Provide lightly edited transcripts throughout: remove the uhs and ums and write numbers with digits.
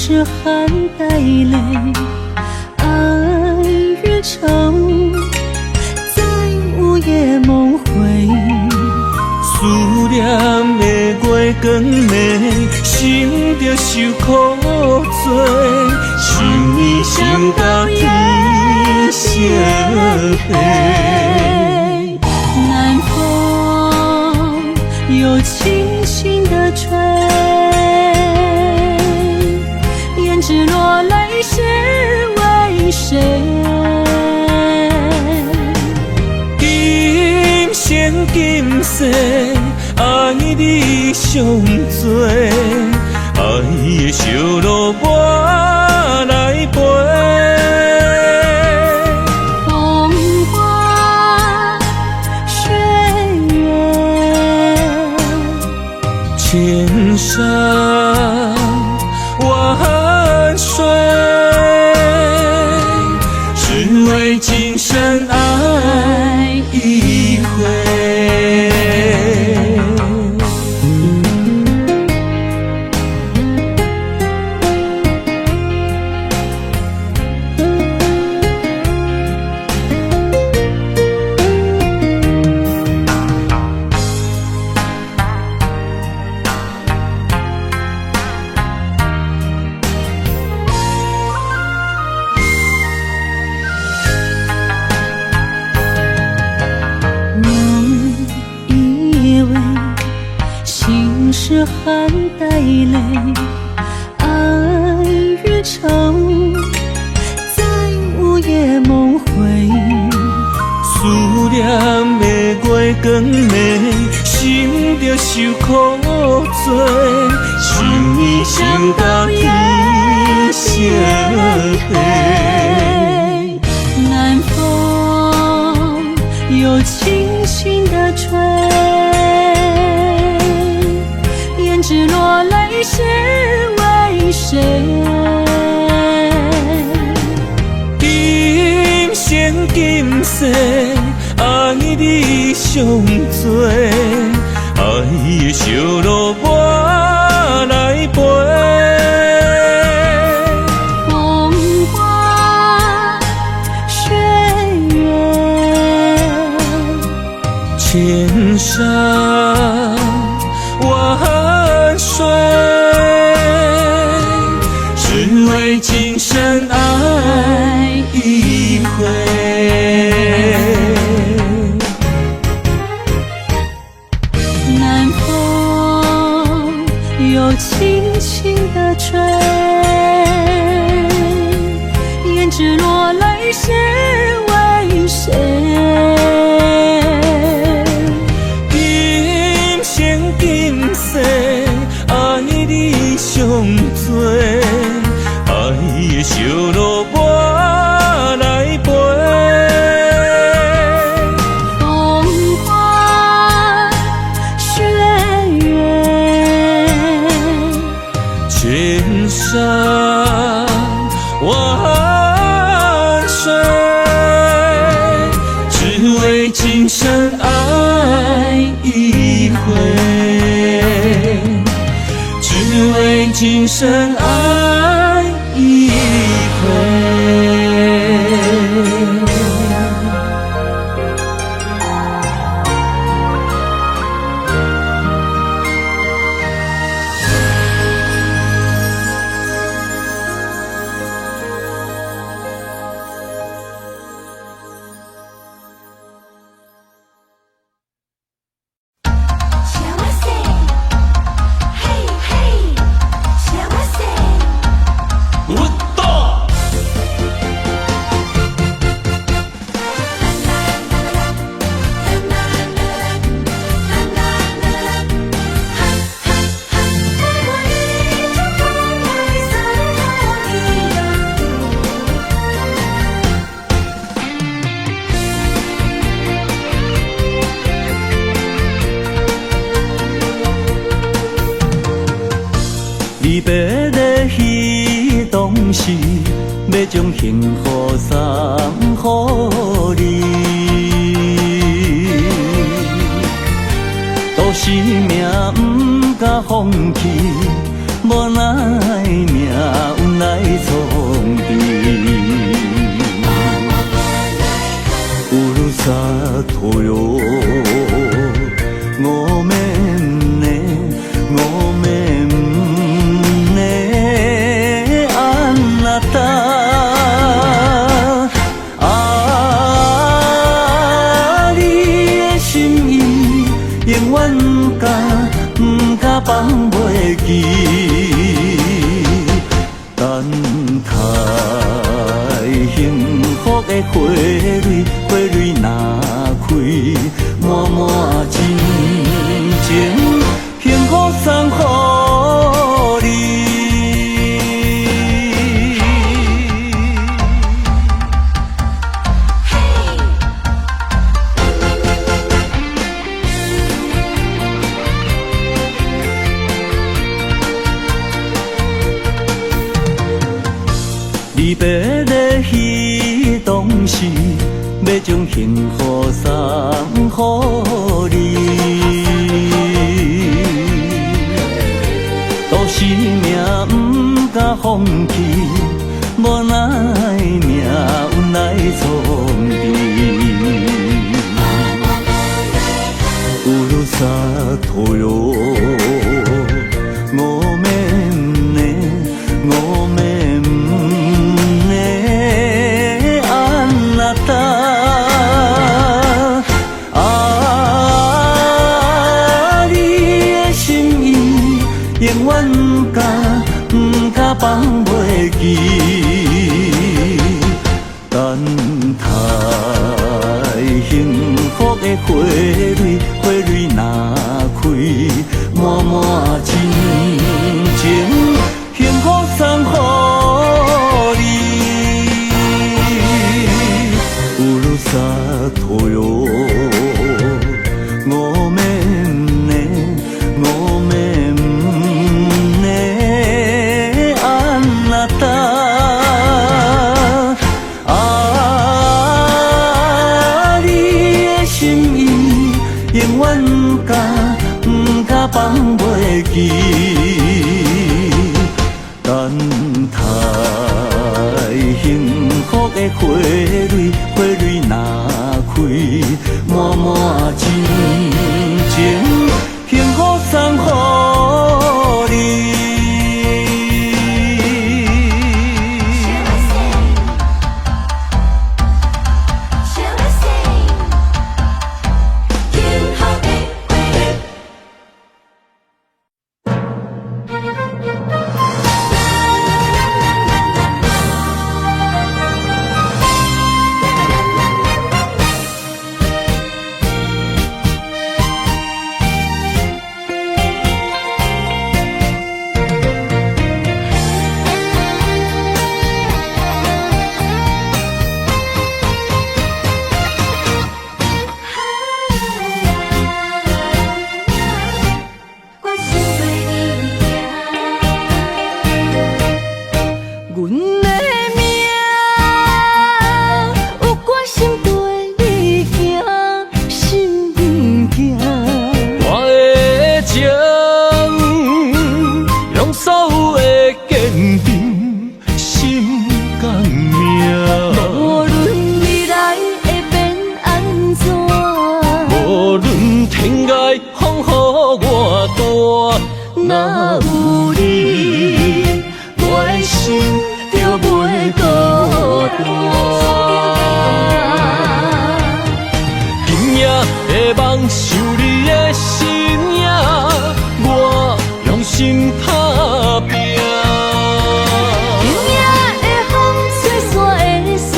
是含带泪，爱与愁在午夜梦回。思念的月光暝，心着受苦做，想你想到天色黑。南风又轻轻地吹，胭脂落泪是为谁？今生今世爱你上多，爱的小路我来陪。风花雪月，千山万水，只为今生爱一回。是含带泪，爱与愁在午夜梦回。思念的月光暝，心着受苦做，想你想到天色黑。南风又轻轻地吹，胭脂落泪是为谁？今生今世爱你上多，爱的小路我来陪。风花雪月，千山万水，只为今生爱一回。南风又轻轻地吹，胭脂落泪是为谁？今生今世爱你上多，爱的小路我来陪。风花雪月，千山万水，只为今生爱一回，只为今生爱一回。离别的彼当时，要将幸福送予你。都是命不敢放弃，无奈命有记。等待幸福的花蕊，花蕊若开，满满真情，幸福送予你。离别的彼当时，要将幸福送予你。都是命不敢放弃，无奈命运来创治。乌萨托哟，我们呢，我们。永远不敢放袂记，等待幸福的花蕊，花蕊若开，满满真情，幸福送予你。乌鲁萨托哟，我们呢，我们。永远不敢放袂记，等待幸福的花蕊，花蕊若开，满满真情，幸福送予你。若有你，我的心就袂孤单。今夜的梦想你的身影，我用心打拼。今夜的风吹散的思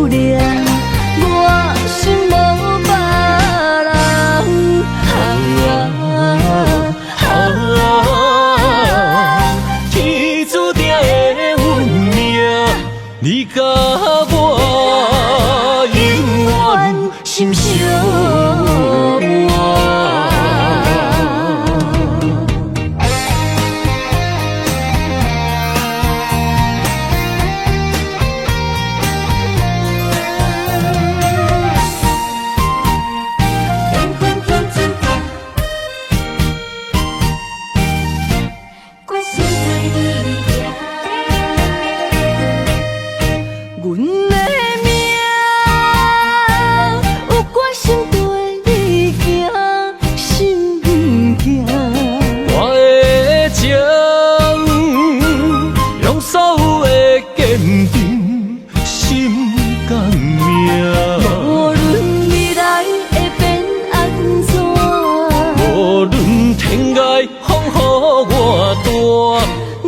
念，我心无别人。天注定的运命，你甲我永远心相偎。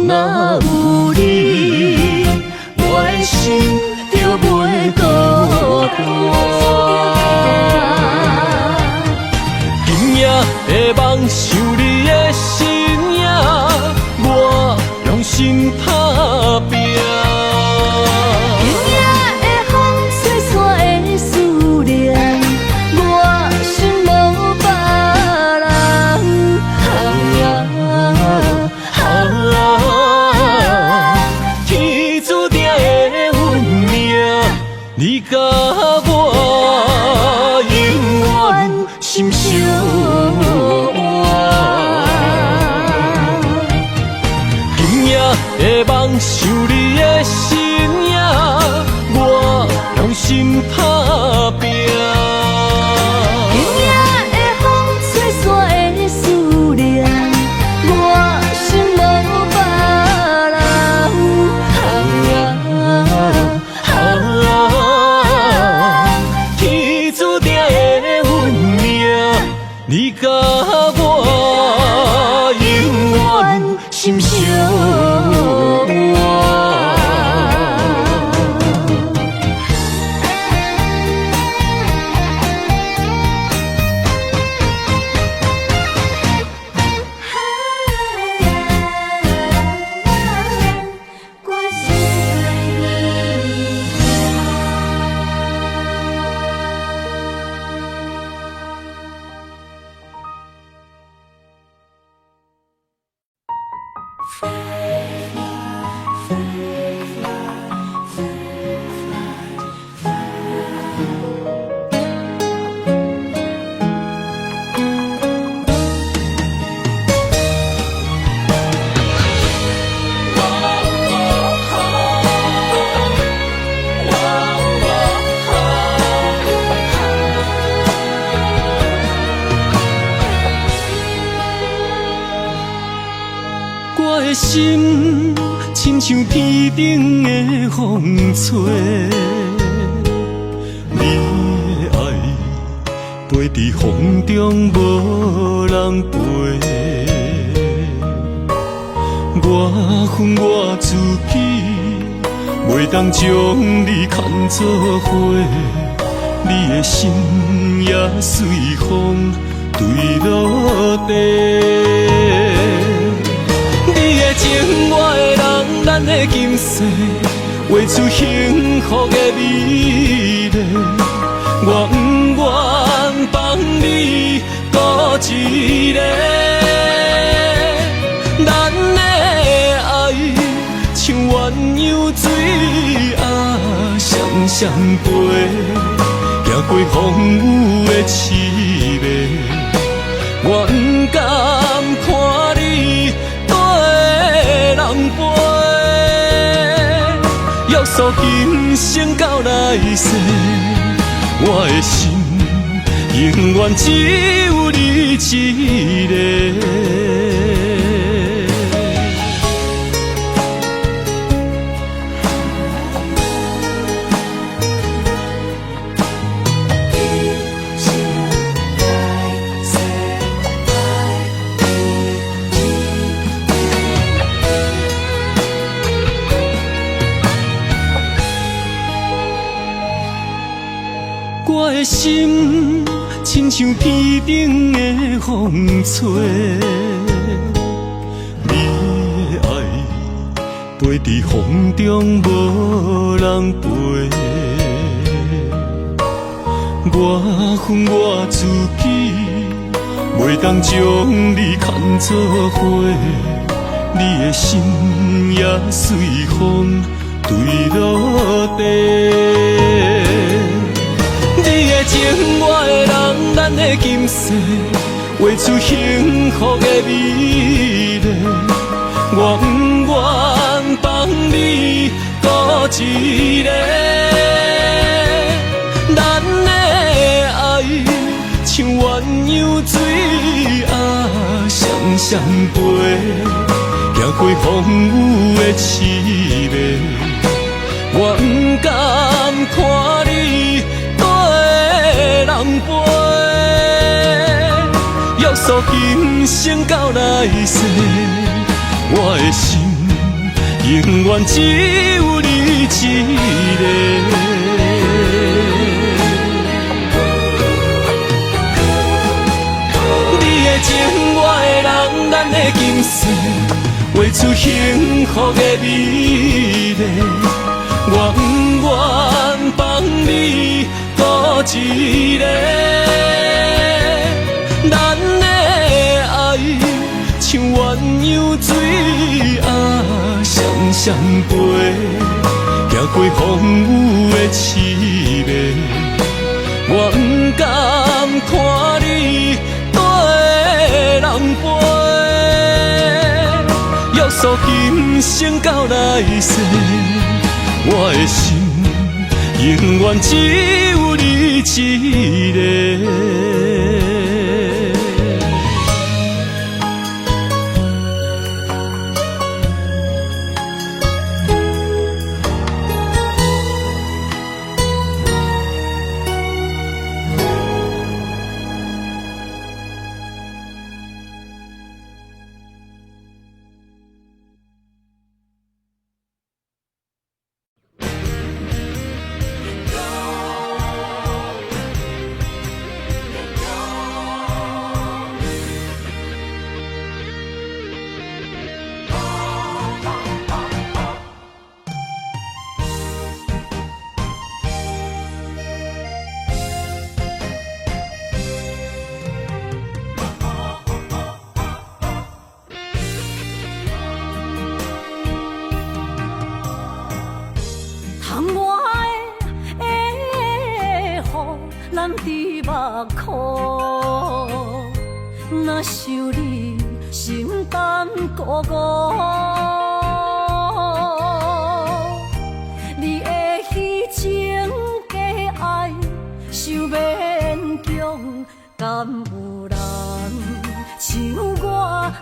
若有你，我的心就袂孤单。今夜的梦想你的身影，我用心打拼。今夜的风吹散的思念，我心无别人。天注定的运命，你甲我永远心相换。今夜的梦想你的身影，我用心打拼。今夜的风吹散的思念，我心无别人。天注定的运命，你甲我永远心相换。我的心亲像天顶的风吹，你的爱飞伫风中无人陪。我恨我自己，袂当将你看作花，你的心也随风坠落地。你的情，我的人，咱的今世，画出幸福的美丽。我不愿放你孤一个，咱的爱像鸳鸯水啊，双双飞，行过风雨的刺眉。我不甘看你人陪，约束今生到来世，我的心永远只有你一个。我的心亲像天顶的风吹，你的爱飞伫风中无人陪。我恨我自己，袂当将你看作花，你的心也随风坠落地。你的情，我的人，咱的今世，画出幸福的美丽。我不愿放你孤一个，咱的爱像鸳鸯水啊，双双飞，行过风雨的刺眉。我不甘看你人陪，约束今生到来世，我的心永远只有你一个。你的情，我的人，咱的今生，画出幸福的美丽。我不愿放你孤一个，咱的爱像鸳鸯水啊，双双飞，行过风雨的凄迷。我不甘看你跟人陪，约束今生到来世。我的心永远只有你一个。若想你心胆孤孤，你的虚情假爱想勉强，敢有人像我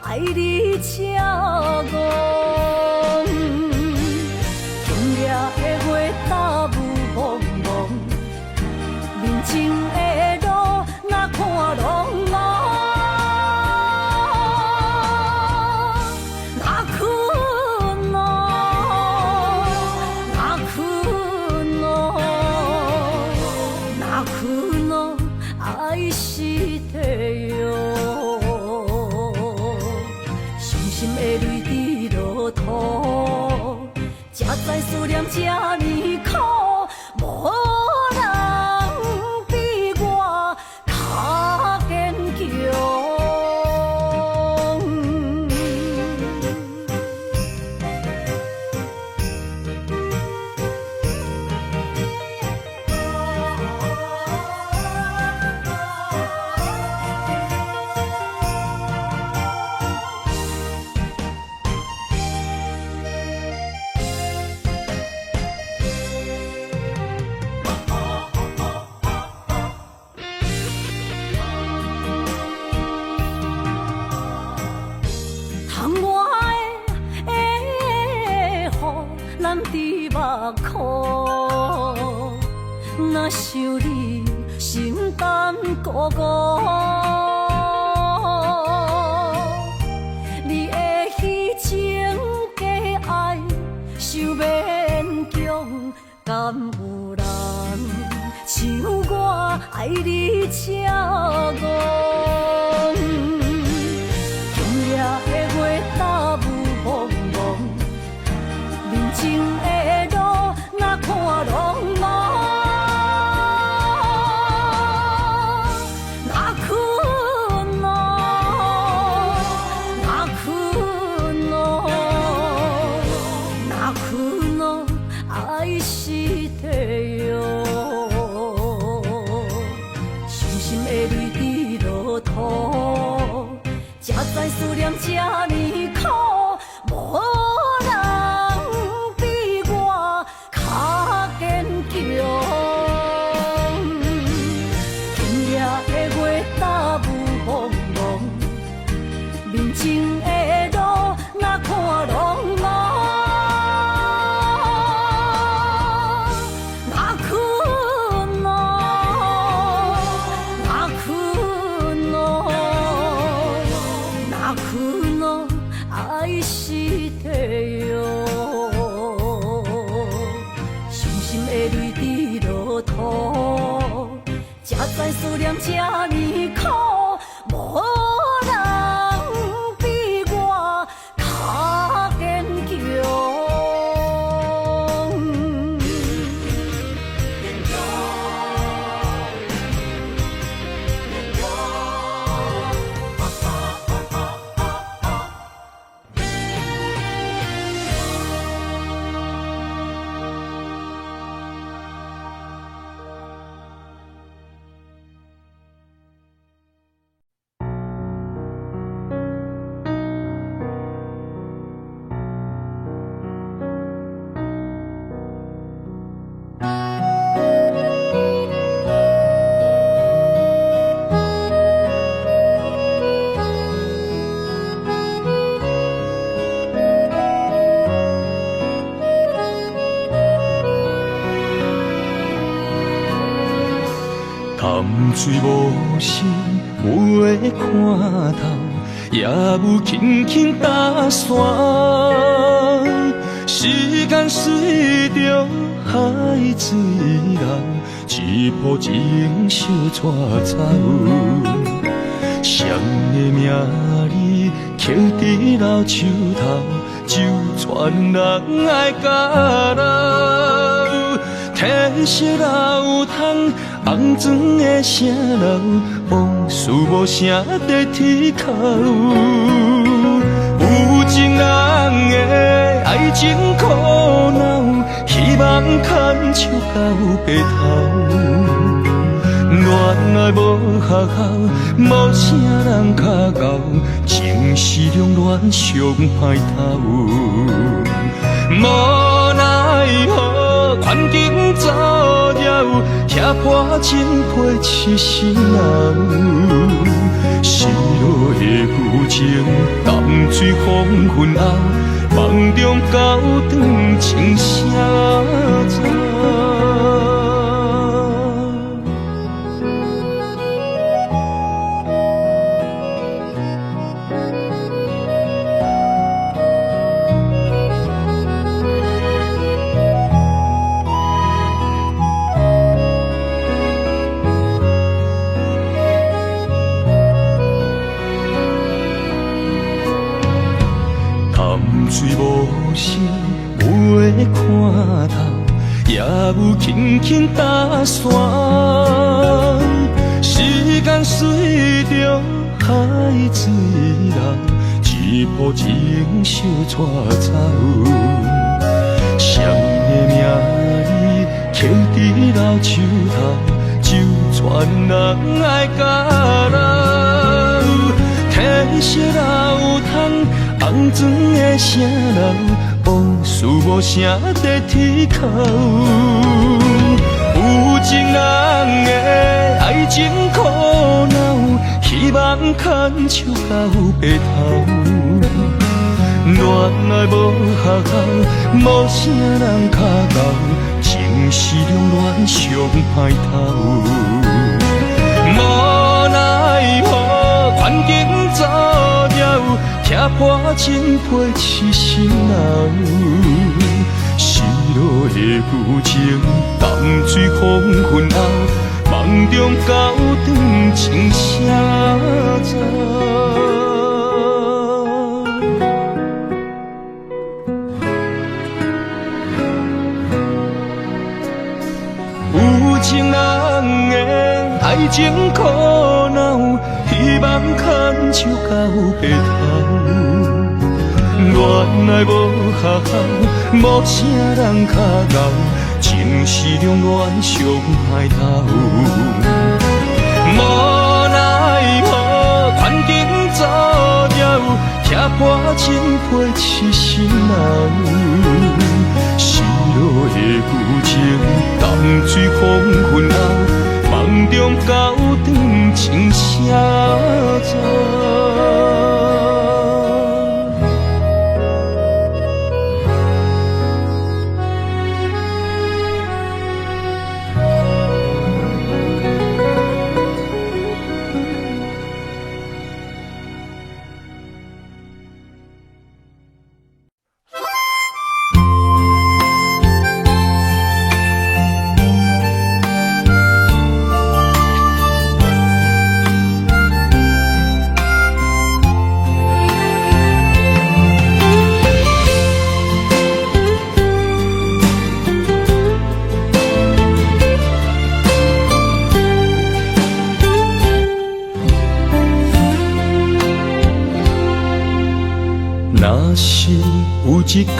爱你这戆？今夜的月搭雾蒙蒙，面前的路若看拢茫。爱是地哟，伤心的泪滴落土，才知思念这呢苦，无人比我较坚强。若想你心胆孤孤，你的虚情假爱想勉强，敢有人像我爱你这戆？今夜的月搭雾蒙蒙，面前的路若看拢茫。爱是地哟，伤心的泪滴落土，才知思念这呢苦，无人比我较坚强。今夜的月搭雾蒙蒙，面前的路若看拢茫。爱是地哟。知思念这呢苦，无人比我较坚强。潭水无声，袂看透，也有轻轻打散。时间随着海水流，一步情相带走。谁的名字刻伫老树头，就全人爱甲留。褪色老窗，红砖的城楼，往事无声在天口。有情人的爱情苦恼，希望牵手到白头。恋爱无学校，无啥人较教，情是两恋上歹头。无奈何，环境造谣，拆破真配痴心人。失落的旧情，淡水黄昏后，梦中高长情声走。水无声，袂看透，也有轻轻打散。时间随着海水流，一步情相带走。谁的名字刻伫老树头，就全人爱甲留。褪色老窗，红砖的城楼，往事无声在天口。有情人的爱情苦恼，希望牵手到白头。恋爱无学校，无啥人较教，情是两恋上歹头。无奈何，环境造谣，拆破真配痴心人。失落的旧情，淡水黄昏后，梦中高长情声走。有情人的爱情苦恼，希望牵手到白头。恋爱无学校，无啥人较教，情是两恋上歹头。无奈何，环境造谣，拆破真配痴心人。失落的旧情，淡水黄昏后，梦中高长情声走。若是有一天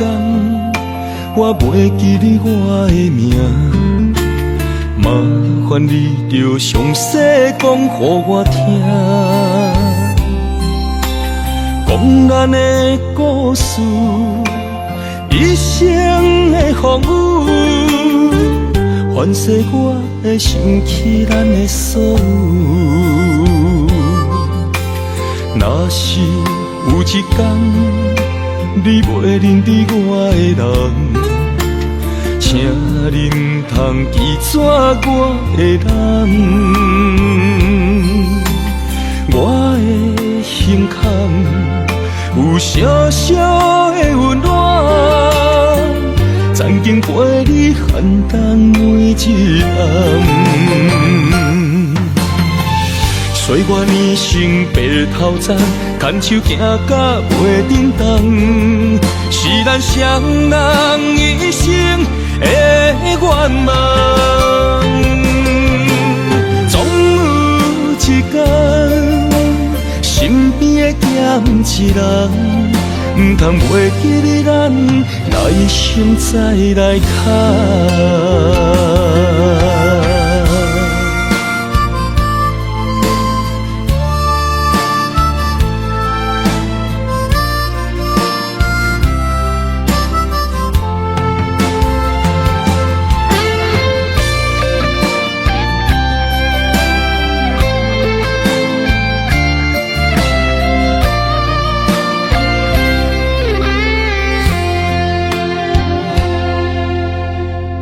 我袂记你我的名，麻烦你着详细讲予我听，讲咱的故事，一生的风雨，反噬我会想起咱的所有。若是有一天你袂认得我的人，请恁通记住我的人，我的胸腔有小小的温暖，曾经陪你寒冬每一暗。岁月年成白头鬃，牵手行到袂振动，是咱双人一生的愿望。总有一天，身边的咸一人，唔通袂记你咱，来生再来看。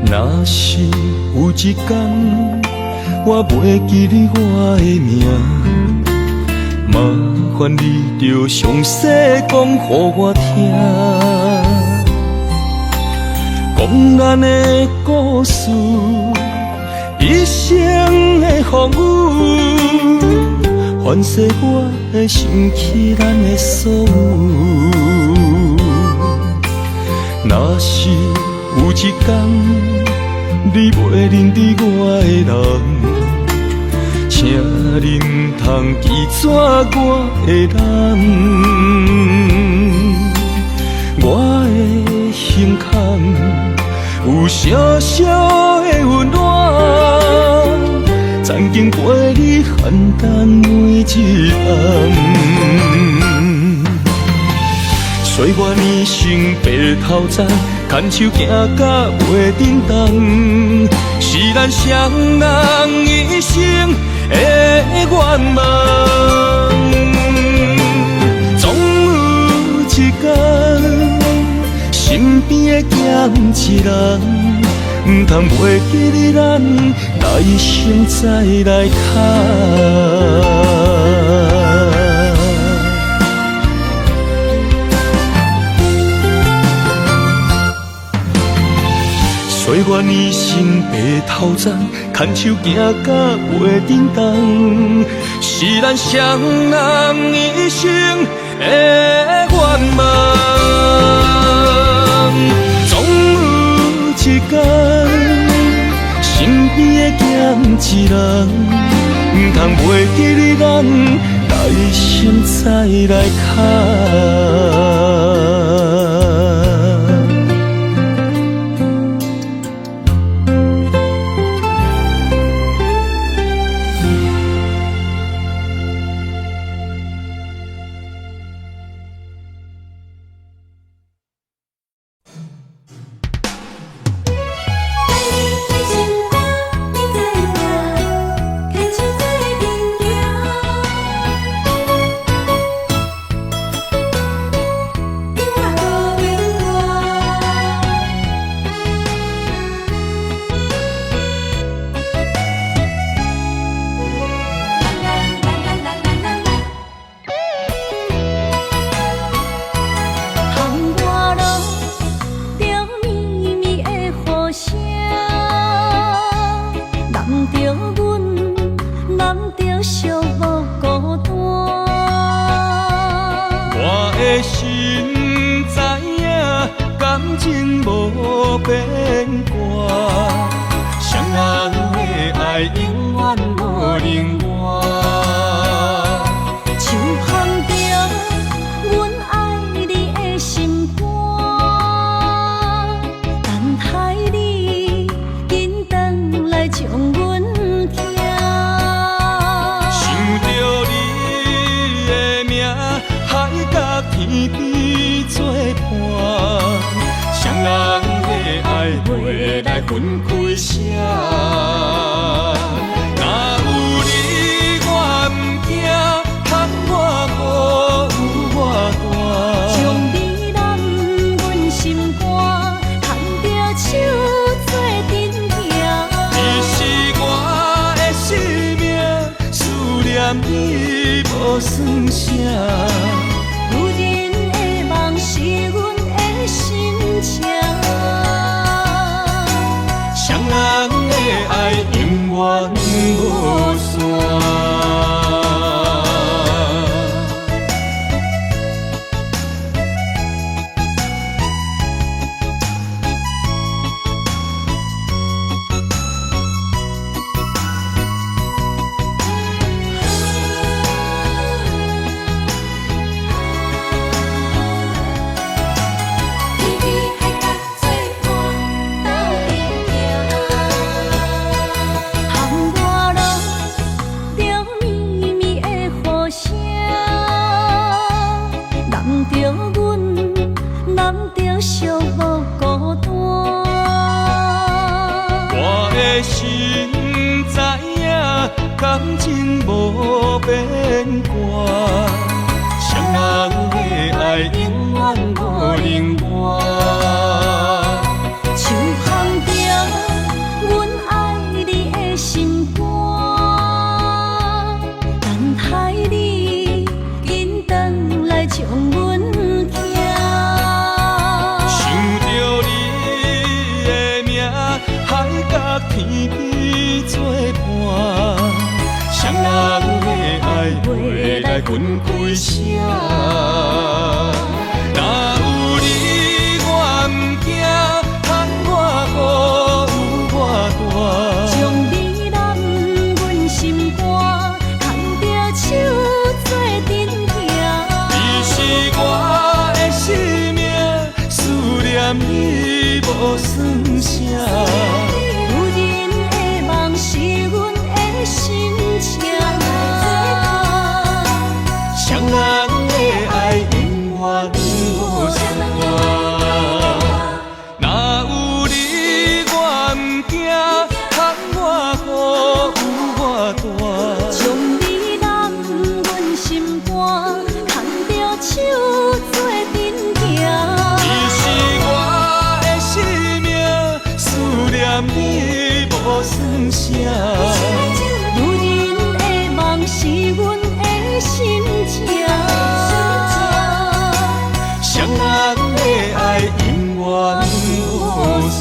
若是有一天我袂记你我的名，麻烦你着详细讲予我听，讲咱的故事，一生的风雨，反噬我会想起咱的所有。若是有一天你袂认得我的人，请恁通记住我的人，我的胸腔有小小的温暖，曾经陪你寒冬每一暗。岁月年成白头鬃，牵手行到袂振动，是咱双人一生的愿望。总有一天，身边的咸一人，唔通袂记你咱，来生再来看。岁月年成白头鬃，牵手行到袂振动，是咱双人一生的愿望。总有一天，身边的咸一人，唔通袂记你咱，来生再来看。像风中，阮爱你的心分开声。若有你，我毋惊，喊我无有我大。将你揽阮心肝，牵着手做阵行。你是我的生命，思念你无算啥。女人的梦是阮的心情，双人的爱永远无散。心知影，感情无变卦，双人的爱永远无冷漠。手捧着阮爱你的心肝，等待你紧转来将阮行。想着你的名，海角天边作伴，双人的爱袂来分开声。若有你，我毋惊，喊我无有我大。将你揽阮心肝，牵着手做阵行。你是我的生命，思念你无算啥。是阮的心情，双人的爱永远无散。若有你，我毋惊，喊我无我大。将你揽阮心肝，牵着手做阵行。你是我的生命，思念你无算啥。女人的梦是阮的心情，双人的爱永远无散。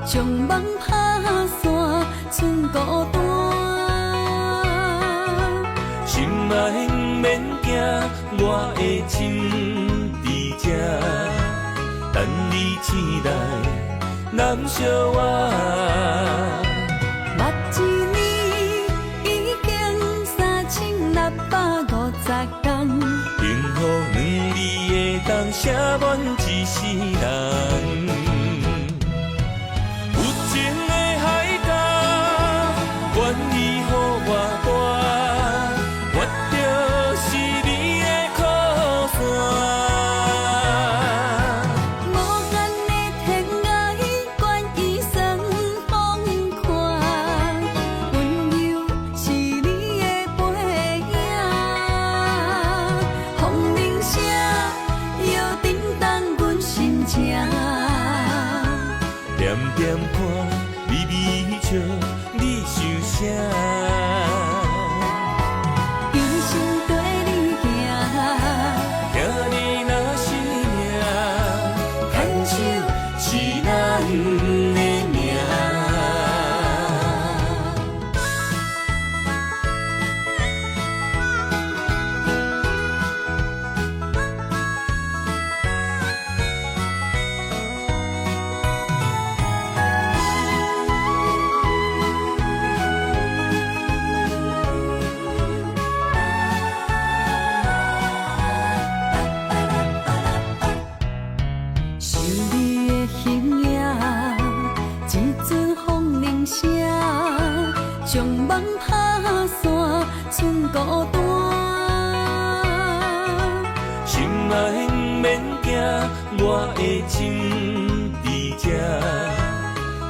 将梦打散，剩孤单。心爱免惊，我的亲伫这，等你醒来，难相我。目一年已经3650天，幸福两字的冬，写满一世人。愿意予我大，我就是你的靠山。无限的天涯，愿意算风看，温柔是你的背影。风铃声摇震动阮心情，点点看。微微笑，你想啥？一生跟你行，听你若是命，牵手是咱的命。想你的形影，一阵风铃声，将梦打散，剩孤单。心爱免惊，我的心伫这，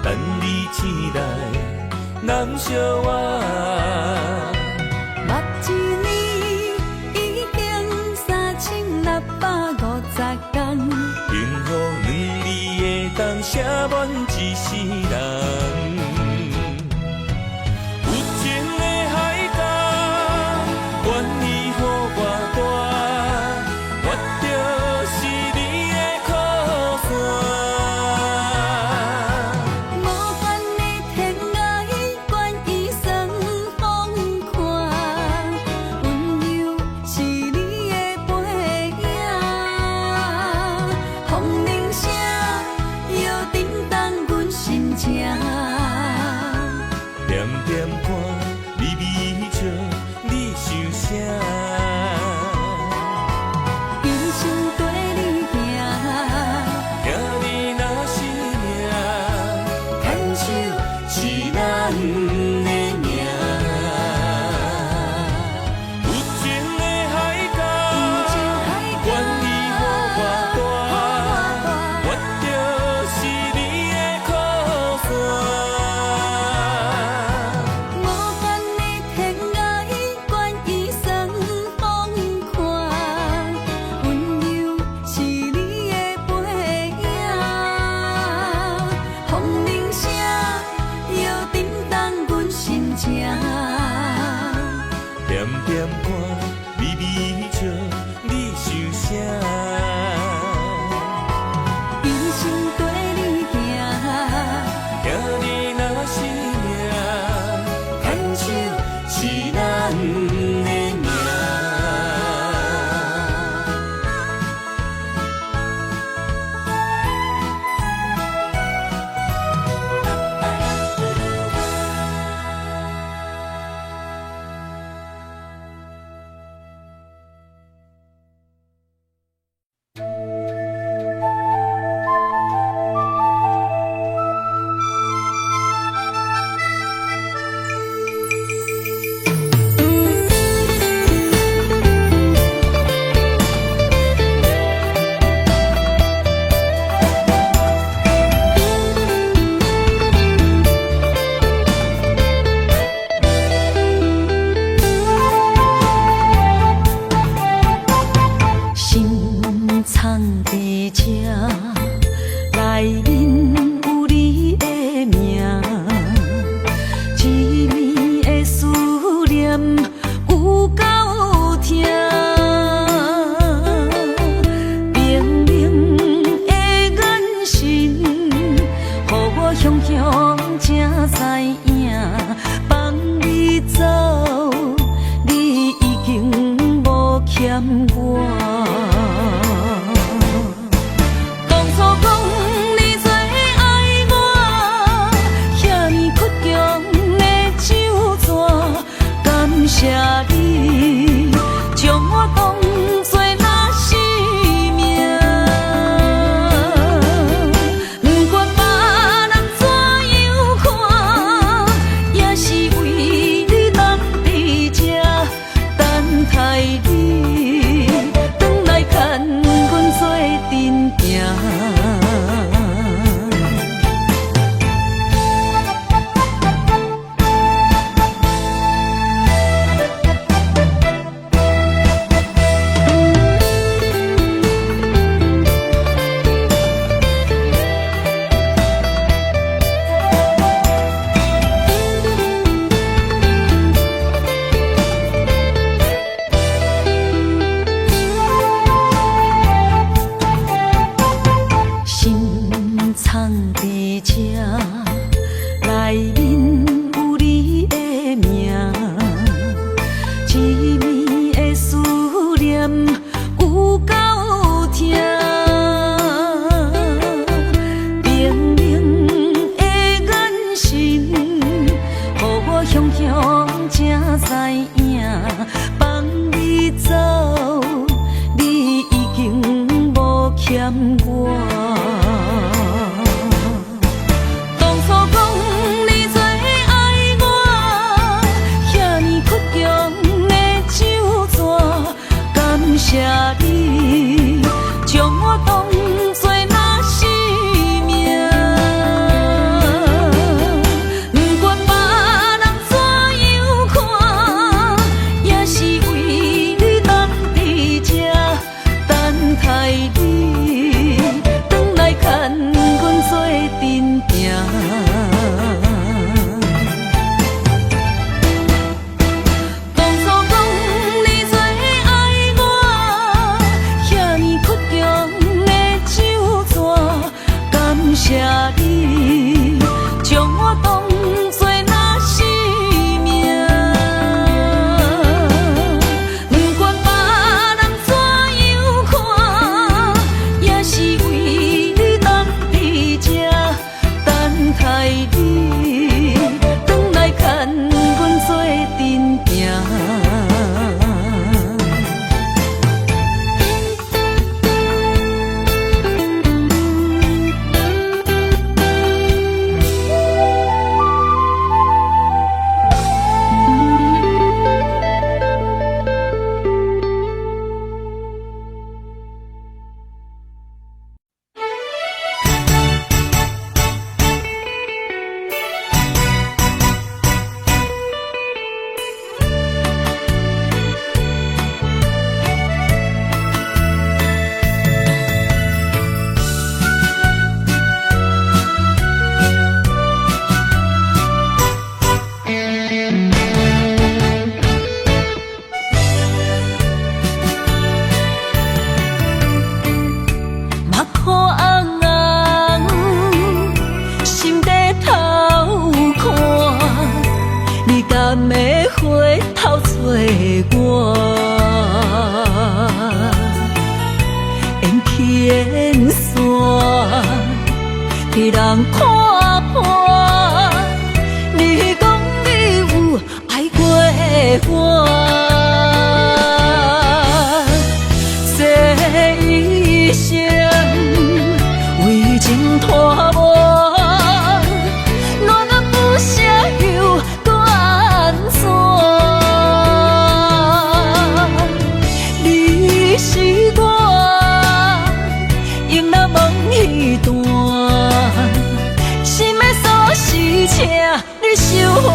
等你醒来，难相我。目一年已经3650天，幸福两字会当写满一世人。有情的海港，愿意予我大，我就是你的靠山。无限的天涯，愿意算风看，温柔是你的背影，风铃声摇叮当阮心情。点点看，微微笑，你想啥？一生跟你行，听你若是命，牵手是咱的命。有情的海港，愿意予我大，我就是你的靠山。无限的天涯，愿意算风看，温柔是你的背影，风铃声摇叮当阮心情。点点看，微微笑，你想啥？一生跟你行，听你若是命，牵手是咱的命。心藏伫这，内面有你的名，一暝的思念有够痛，冰冷的眼神，予我雄雄才知影，放你走，你已经无欠我。当初讲你最爱我，遐尼倔强的手纸，感谢你将我当作若是命。不管别人怎样看，也是为你留伫这，等待你。藏伫这，内面有你的名，一暝的思念有够痛，冰冷的眼神，予我雄雄才知影，放你走，你已经无欠我。谢你将我当作那生命，不管别人怎样看，也是为你等伫这，等待你回来牵阮做阵行。谢你将我当作那生命，不管别人怎样看，也是为你等伫这，等待你回来牵阮做阵行。被人看破，你讲你有爱过我，这一生为情拖磨，恋不舍又断怎？你是我用那梦一段。请你收回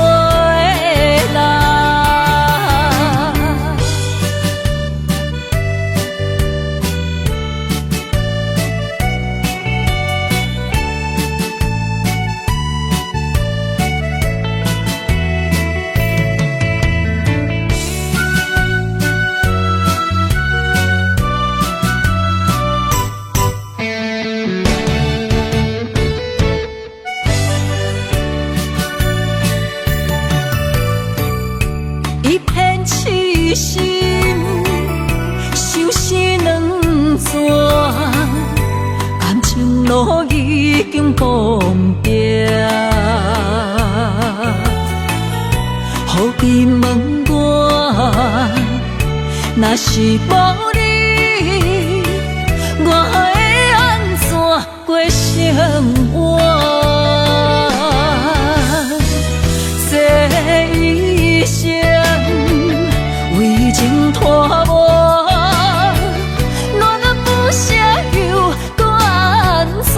来。痴心收拾两逝，感情路已经崩平。何必问我，若是无你，我会安怎过生活？这一生。为情拖磨，恋不舍又断怎？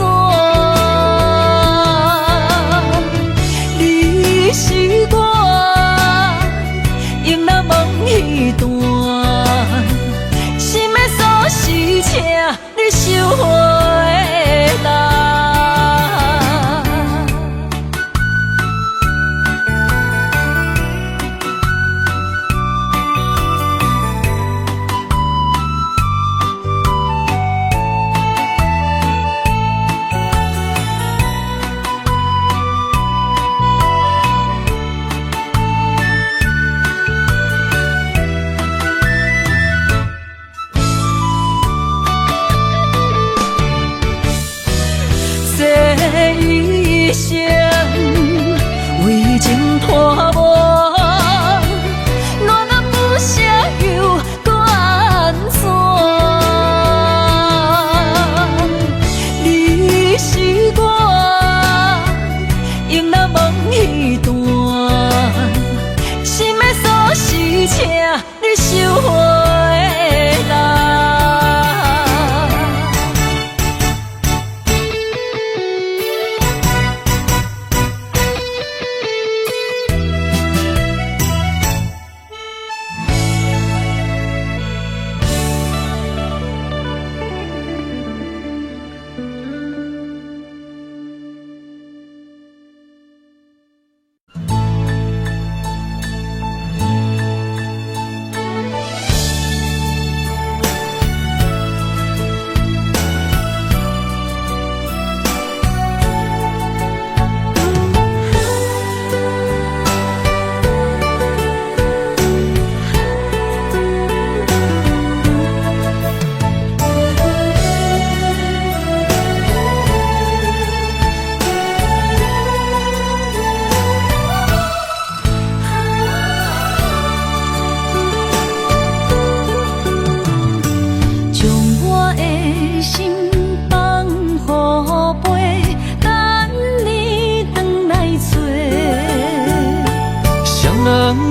你是我用那梦一段，心的锁匙，请你收回来。一生为情拖磨，暖男不舍又搁安怎？你是我永难忘彼段，心的锁匙请你收回来。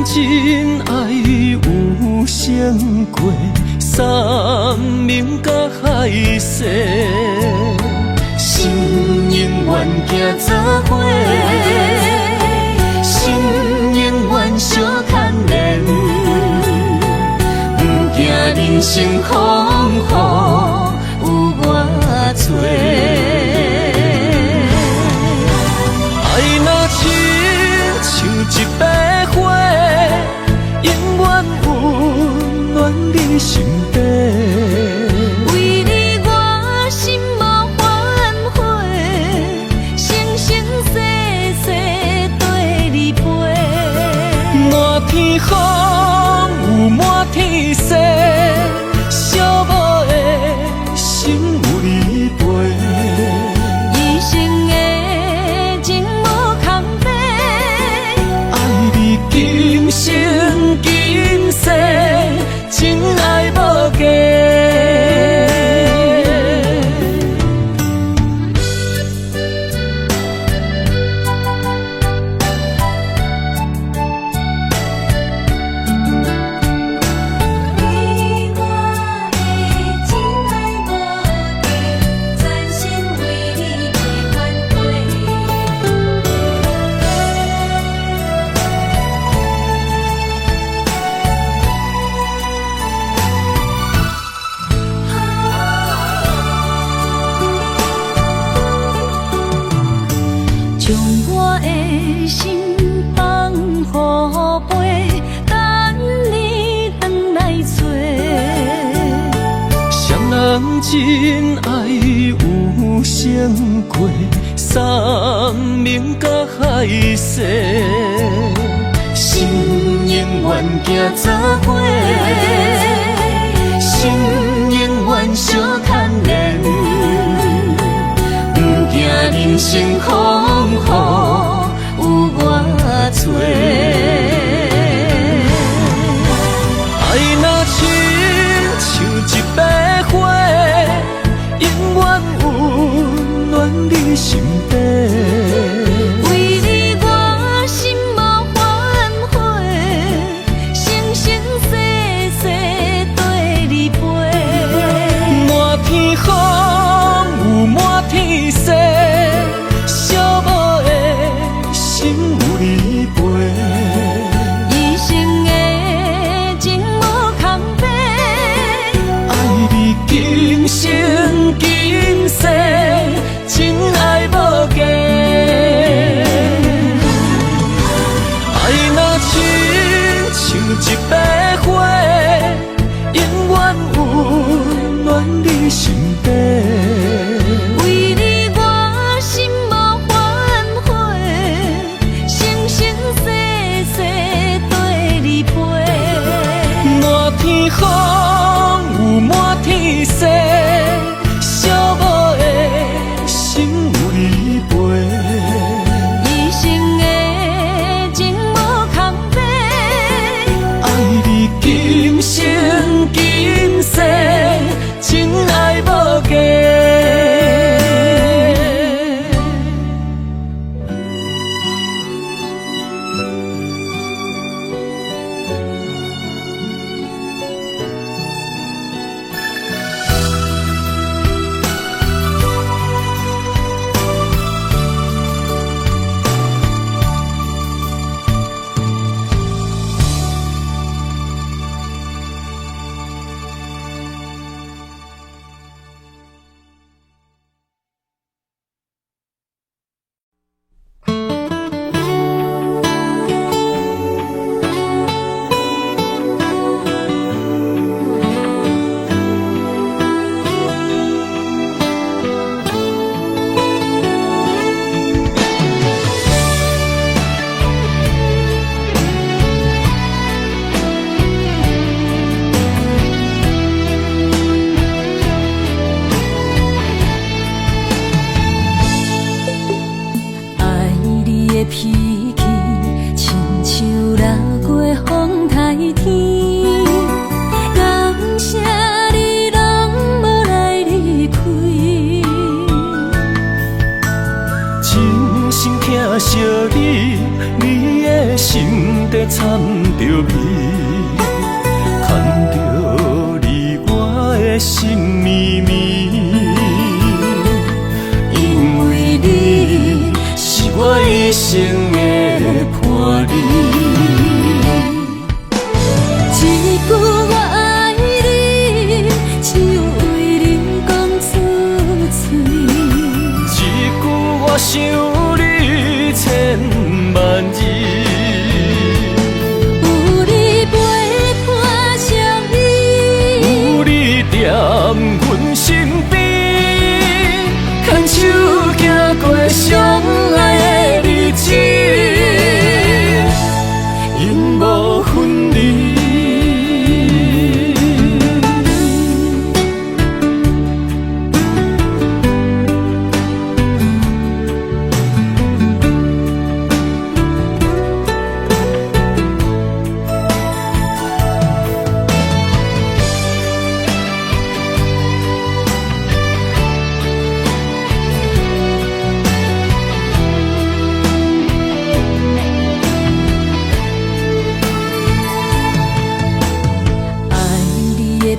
真爱有胜过山盟甲海誓，心永远行做伙，心永远相牵连，不惊人生风雨有我做。爱若亲像一朵花，永远温暖你身边。为你我心无反悔，生生世世对你陪。满天风有满天雪，寂寞的心有你陪。一生的情无空白，爱你今生今世，真爱无价。你我的真爱无价，全心为你袂反悔。将我的心放予飞，等你回来找。双人真爱有胜过山盟甲海誓，心永远行做伙，心永远相牵连，不惊人生风雨有我做。爱若亲像一朵花，永远温暖你身边。为你我心无反悔，生生世世对你陪。满天风有满天雪，寂寞的心有你陪。一生的情无空白，爱你今生今世，真爱无的脾气，亲像落过风台天。感谢你拢无来离开，真心疼惜你，你的心底掺着味，牵着你我的心绵绵。因为你是我一生的伴侣，一句我爱你，只有为你讲出嘴。一句我想你千万字。有你陪伴相依，有你踮阮身边，牵手行过相爱的日子，永无分离。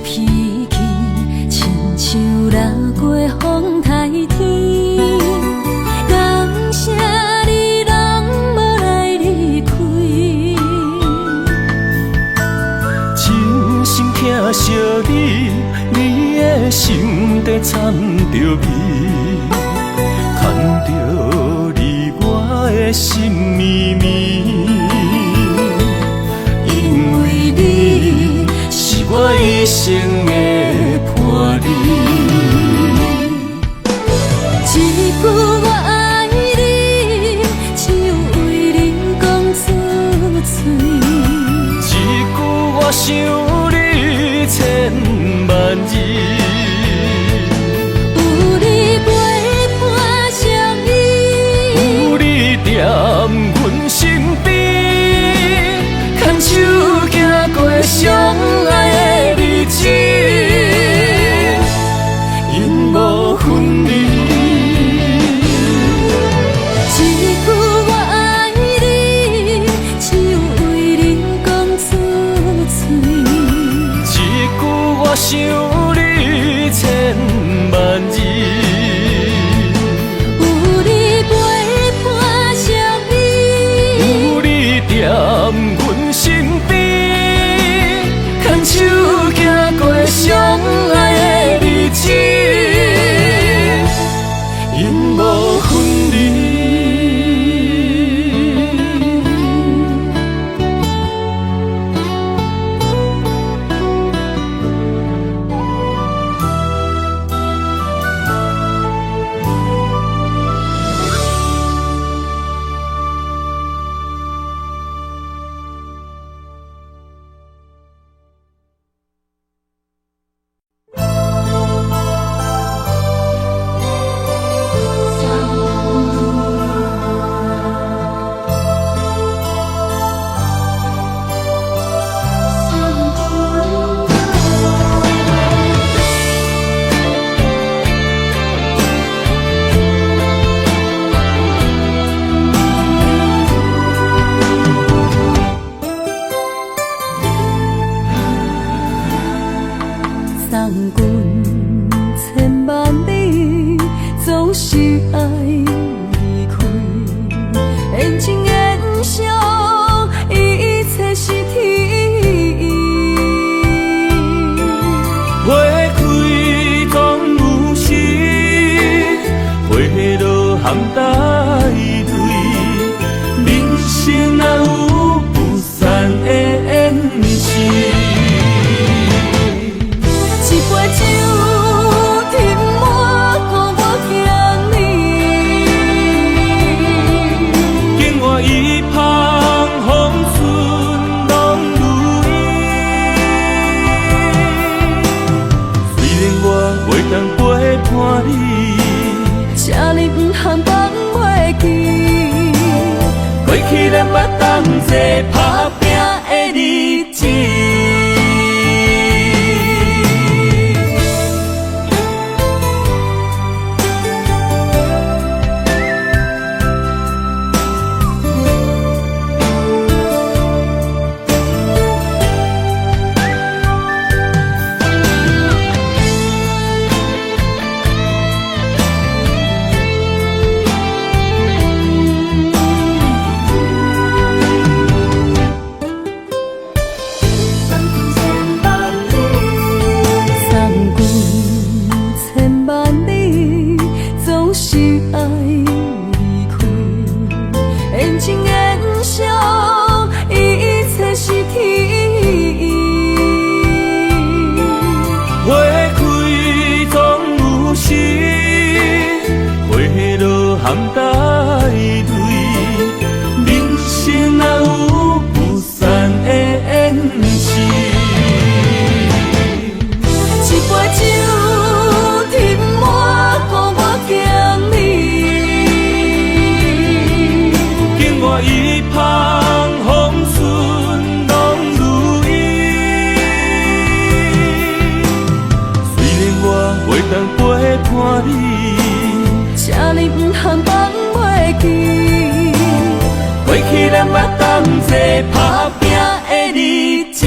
脾气亲像落过风台天，感谢你拢无来离开，真心疼惜你，你的心底掺着味，牵着你我的心绵绵。因为你是我一生的伴侣，一句我爱你，只有为你讲出嘴。一句我想你千万字。有你陪伴相依，有你踮阮身边，牵手行过相爱的日子，永无分离。一句我爱你，只有为你讲出嘴。一句我想你千万字。有你陪伴相依，有你踮阮身边，牵手行过相爱的日子，永无分离。送君千万里，总是爱离开。缘尽缘消，一切是天意。花开总有时，花落含带泪。人生哪有不散的缘是？一杯酒斟满，乎我欠你。境外一旁风顺拢如意。虽然我袂当陪伴你，这呢不含放袂目当作打拼的日子。当作打拼的日子。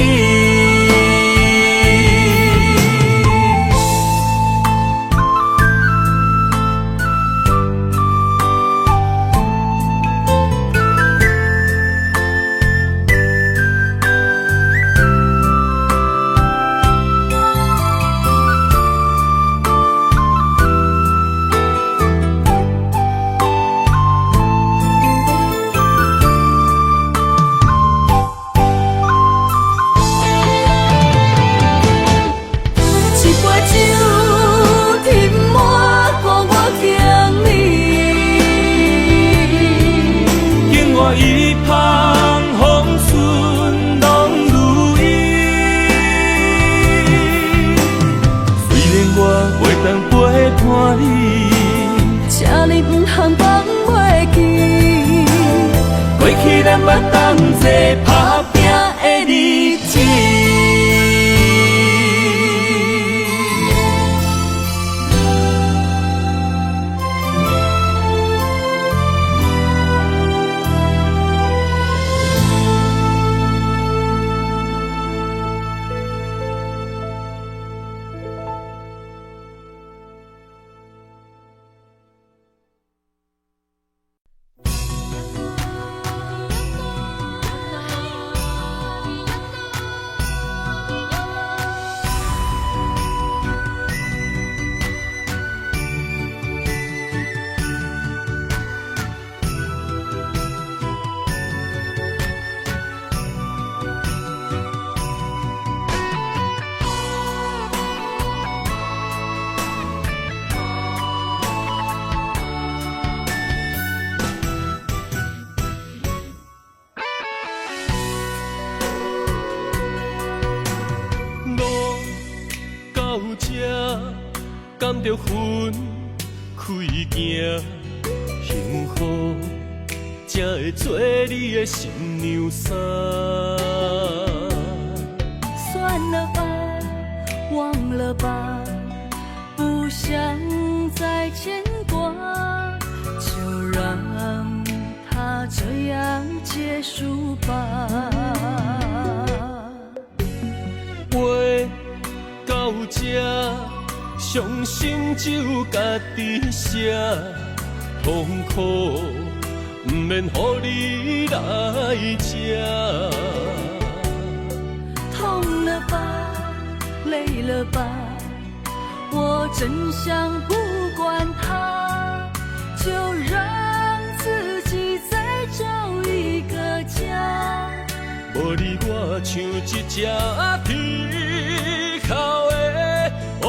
过去咱目当作打拼的日子。甘着分开行，幸福才会做你的新娘衫。算了吧，忘了吧，不想再牵挂，就让它这样结束吧。话到这。伤心只有家己写，痛苦不免予你来吃。痛了吧，累了吧，我真想不管它，就让自己再找一个家。无你我像一只皮口的乌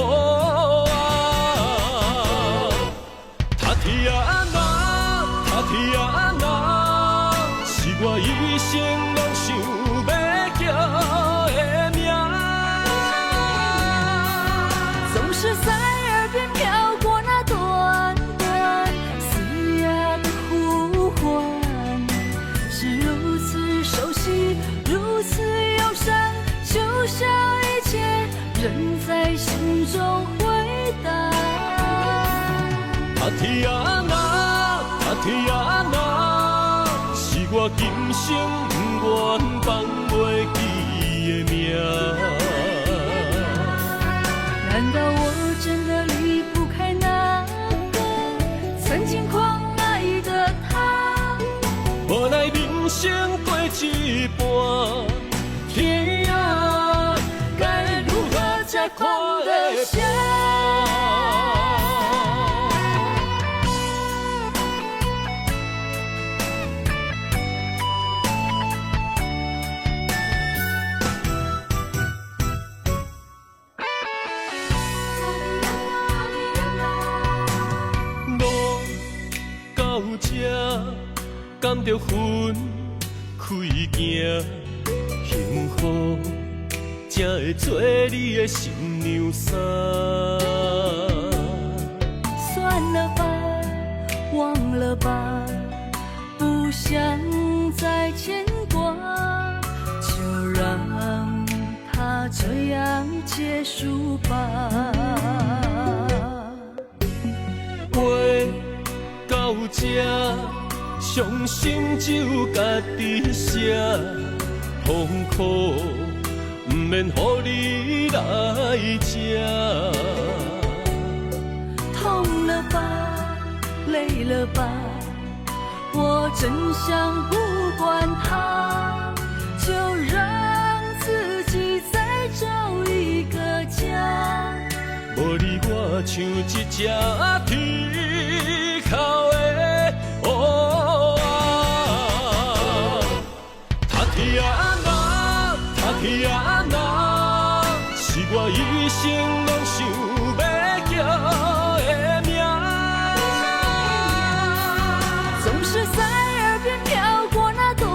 鸦，他天啊那，他天啊那，是我一生拢想要叫的名。总是在耳边飘过那短短嘶哑的呼唤，是如天啊那，是我今生不愿放袂记的名。难道我真的离不开那个曾经狂爱的他？无奈人生过一半，天啊，该如何才看得下？甘着分开行，幸福才会做你的新娘衫。算了吧，忘了吧，不想再牵挂，就让它这样结束吧。过到这。伤心只有家己写，痛苦不免乎你来吃。痛了吧，累了吧，我真想不管它，就让自己再找一个家。无你我像一只啼哭的乌天啊那，天啊那，是我一生拢想要叫的名。总是在耳边飘过那短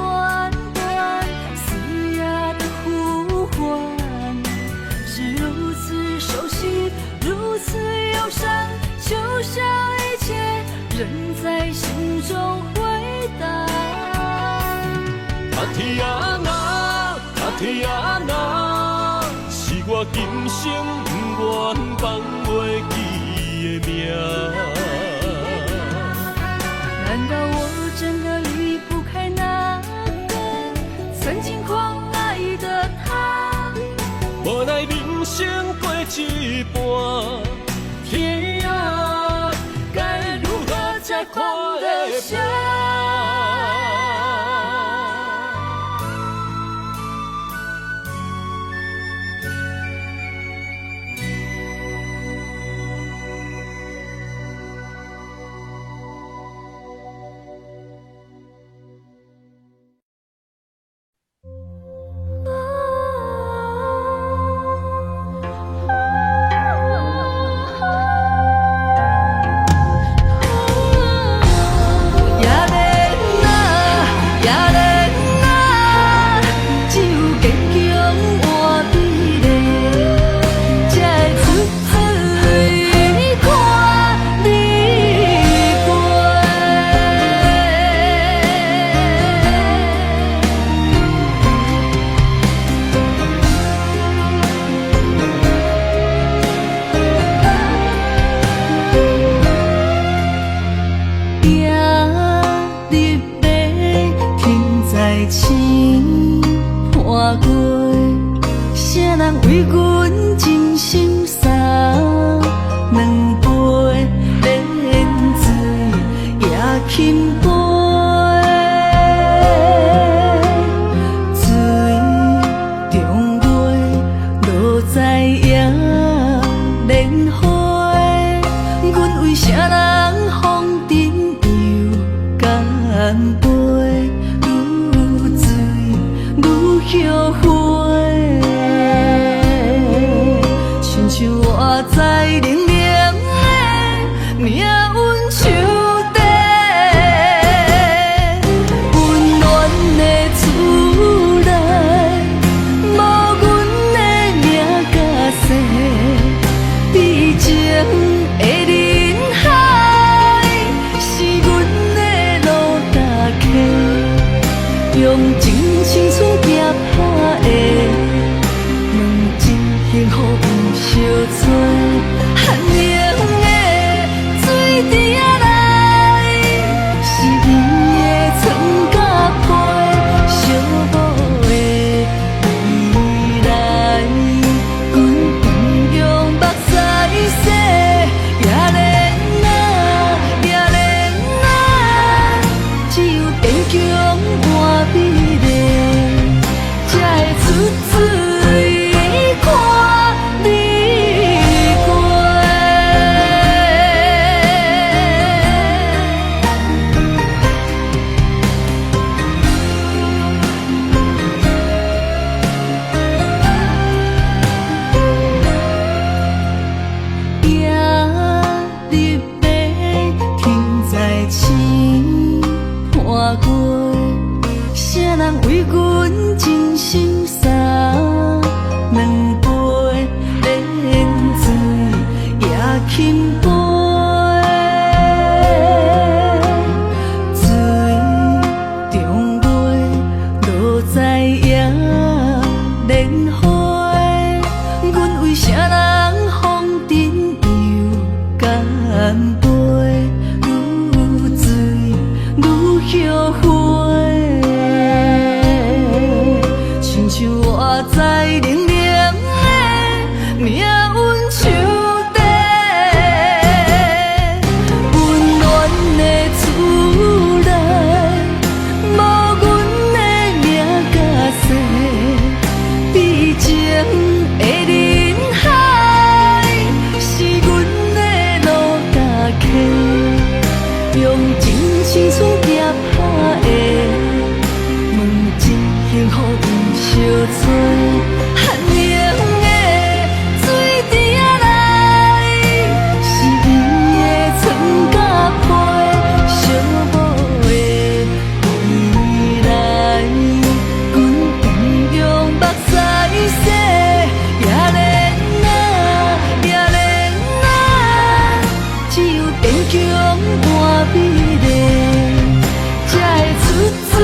短嘶哑的呼唤，是如此熟悉，如此忧伤，就像一切仍在心中回荡。天啊那，天啊那，是我今生不愿放袂记的名。难道我真的离不开那个曾经狂爱的他？无奈人生过一半，天啊，该如何才看得下？为阮真心洒两杯冷水也轻杯，水中月落在野莲花，阮为啥人风尘又干杯，愈醉愈后悔。我在冷冷的命运手底，温暖的厝内，无阮的名甲姓，悲情的人海，是阮的路踏客，用真青春拼打的。幸福不相找，寒冷的水滴仔来，是半月，啥人为阮真心洒两杯冷水也轻杯，水中月落在也莲花，阮为啥人风尘又干杯？愈醉愈后悔，亲像我在冷冷的命运手底，温暖的厝内，无阮的名甲姓，悲情的人海，是阮的路甲客，用真青春夹打的，问一幸福有相找。寒冷的水滴仔来，是伊的床甲被，寂寞的未来，阮同样目屎洗，也怜啊，也怜啊，只有坚强换美丽，才会出水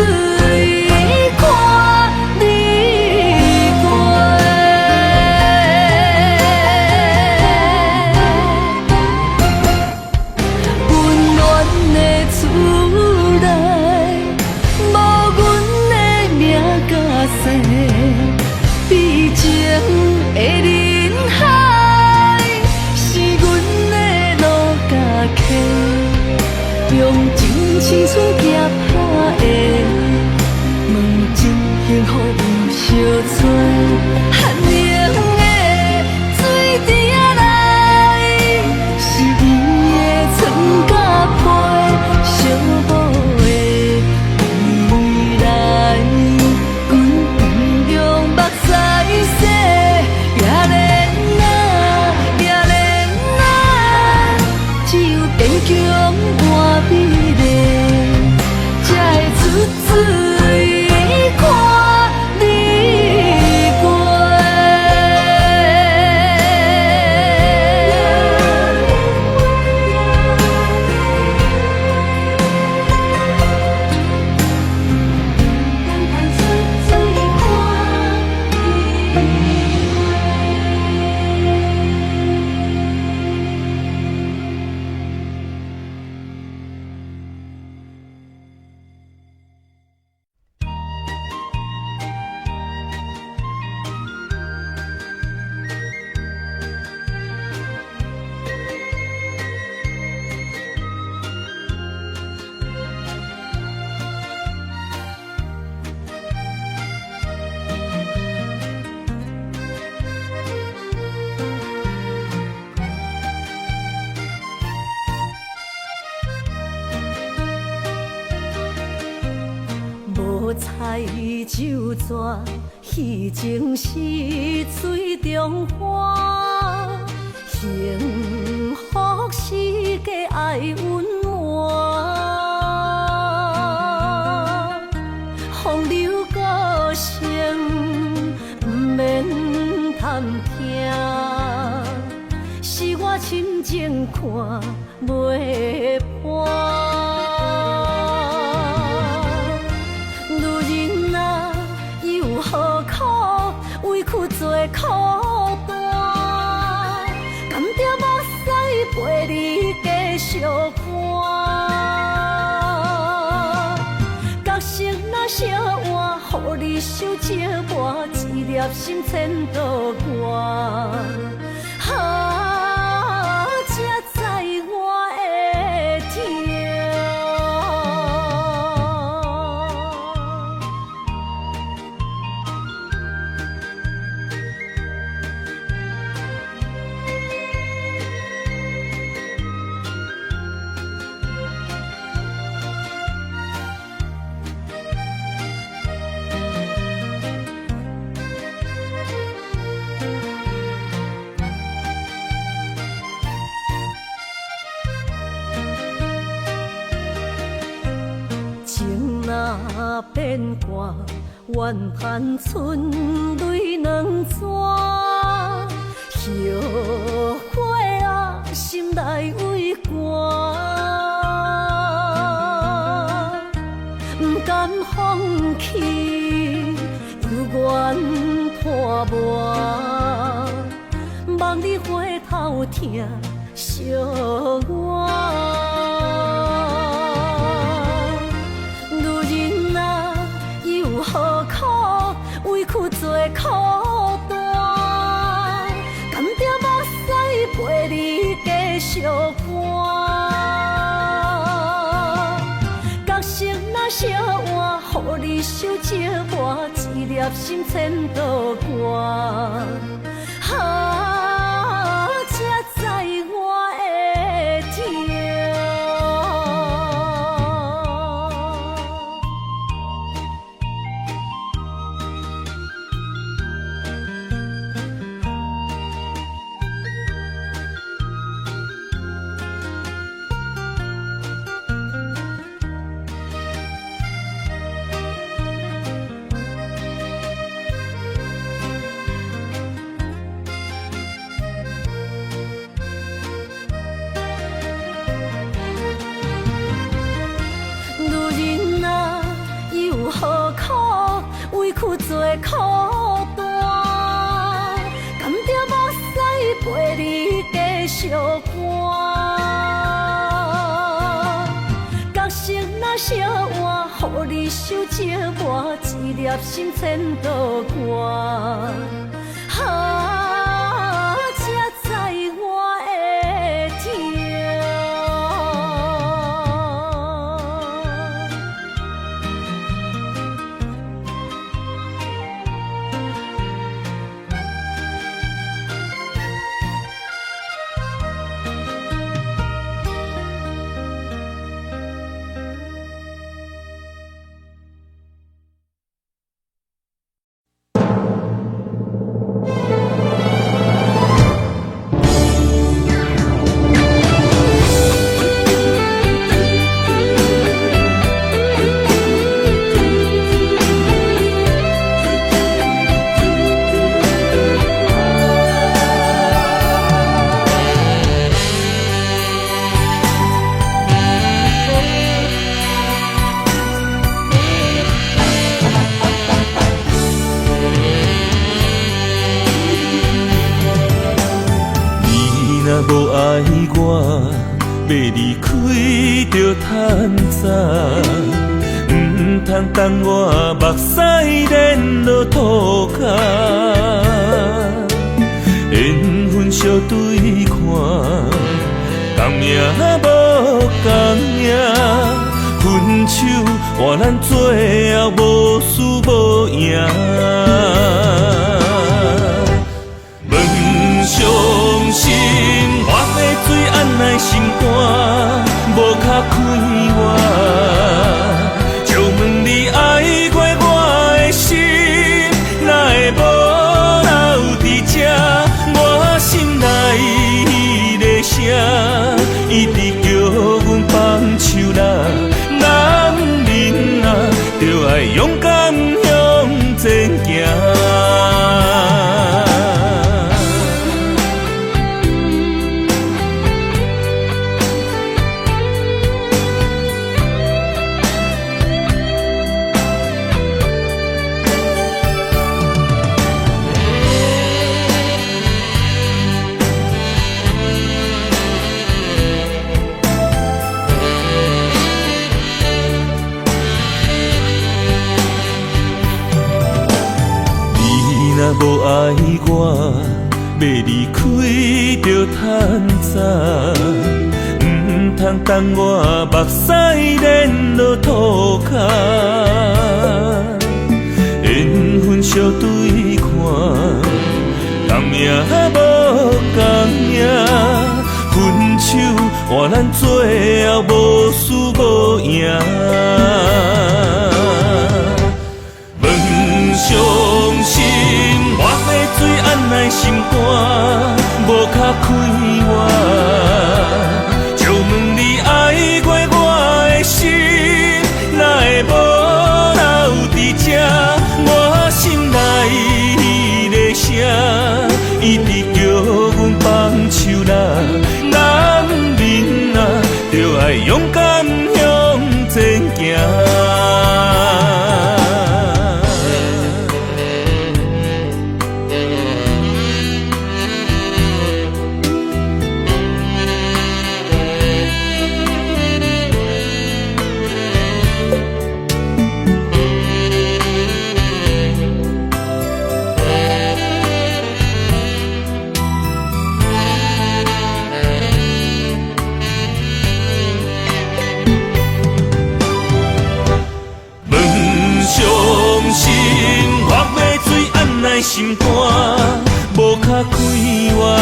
看你过。温暖的厝内，无阮的名甲姓，悲情的人海，是阮的路甲客，用真青春夹打的，问真幸福有相找。寒冷的水滴仔来，是伊的床甲被，寂寞的未来，阮同样目屎洗，也怜啊，也怜啊，只有坚强换美丽，才会出水看你过。无彩酒泉，戏情是水中花，幸福是家爱温暖。风流歌声不免探听，是我深情看袂破。何苦委屈做苦担？甘着目屎陪你继续看。角色若烧换，予你受折磨，一粒心千度寒。才知我的痛。若变卦，怨叹春泪两逝。后悔啊，心内为寒，不甘放弃，犹原破磨。望你回头听惜我。女人啊，又何苦委屈做苦担？甘着目屎陪你继续寒。角色若烧换，予你受折磨，一粒心千道寒。才知我的痛。委屈做苦担，甘着目屎陪你继续寒。角色若烧换，予你受折磨，一粒心千道寒。才知我的痛。无爱我，要离开着趁早，唔通等我目屎连落涂骹。缘分相对看，共命无共命，分手换咱最后无输无赢。伤心，我的水按来心肝，无卡开我。就问你爱过我的心，哪会无留伫这？我心内的声，一直叫阮放手啦。男人啊，就爱勇敢向前行。无爱我，要离开着趁早，唔通等我目屎连落涂骹。缘分相对看，共命无共命，分手换咱最后无输无赢。伤心，我的水按来心肝，无卡开我。就问你爱过我的心，哪会无？心肝无卡开我，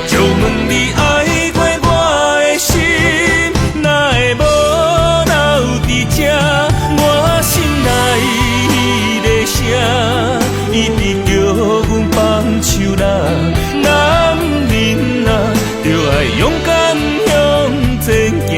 就问你爱过我的心，哪会无留伫这？我心内迄个声，一直叫阮放手啦。男人啊，就爱勇敢向前行。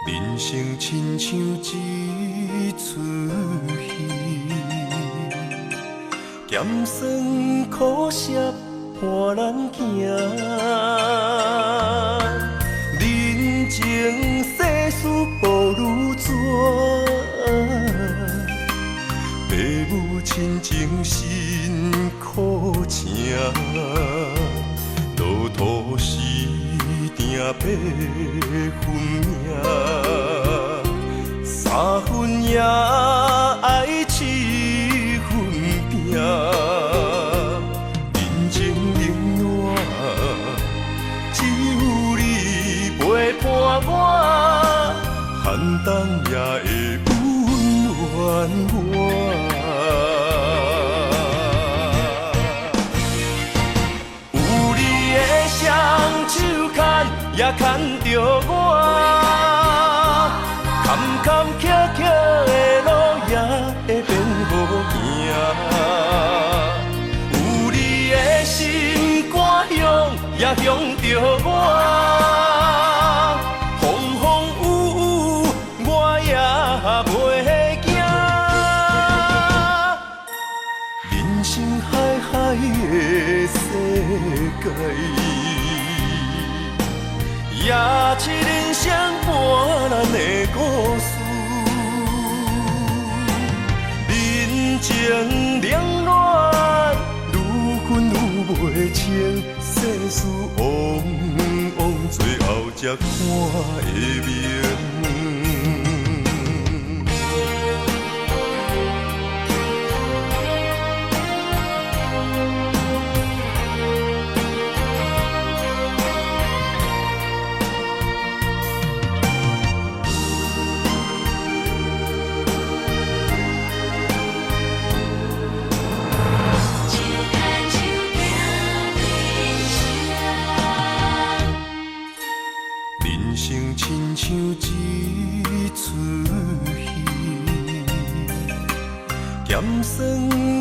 人生亲像一出戏，咸酸苦涩伴咱行。人情世事无如纸，父母亲情辛苦情，路途时定白分命。三分也爱七分拼，人情冷暖，只有你陪伴我，寒冬也会温暖我。有你的双手牵，也牵着我。坎坎坷坷的路也会变好行，有你的心肝向也向着我，风风雨雨我也袂惊。人生海海的世界。也是人生伴咱的故事，人情冷暖，愈分愈袂清，世事往往最后才看会明。人生亲像一出戏，咸酸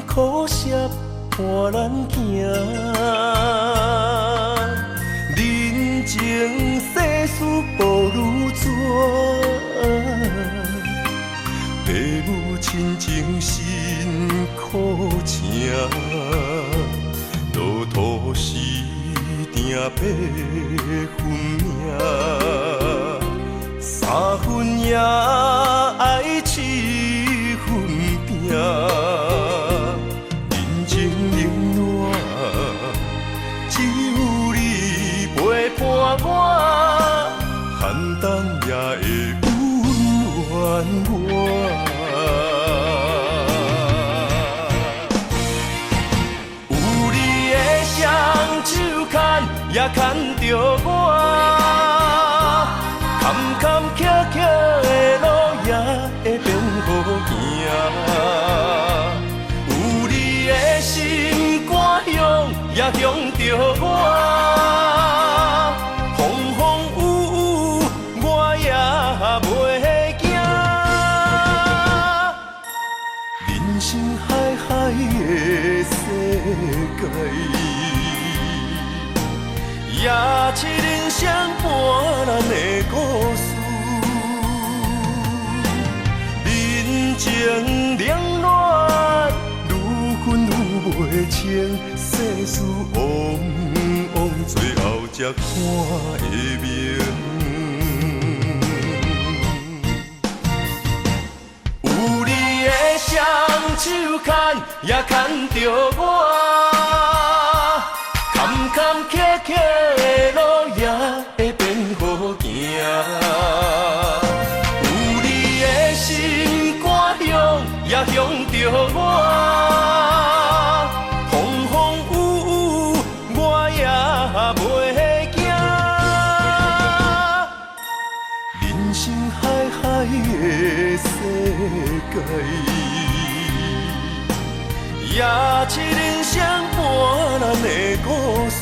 苦涩伴咱行。人情世事无如纸，父母亲情辛苦情，路途时定白分命。三分也爱七分拼，人情冷暖，只有你陪伴我，寒冬也会温暖我。也牵着我，坎坎坷坷的路也会变好行。有你的心肝乡也乡着我，风风雨雨我也袂惊。人生海海的世界。也是人生半难的故事，人情冷暖，愈分愈袂清，世事往往最后才看会明。有你的双手牵，也牵着我。坎坎坷坷的路也会变好行，有你的心肝乡也乡着我，风风雨雨我也袂惊。人生海海的世界。也是人生半难的故事，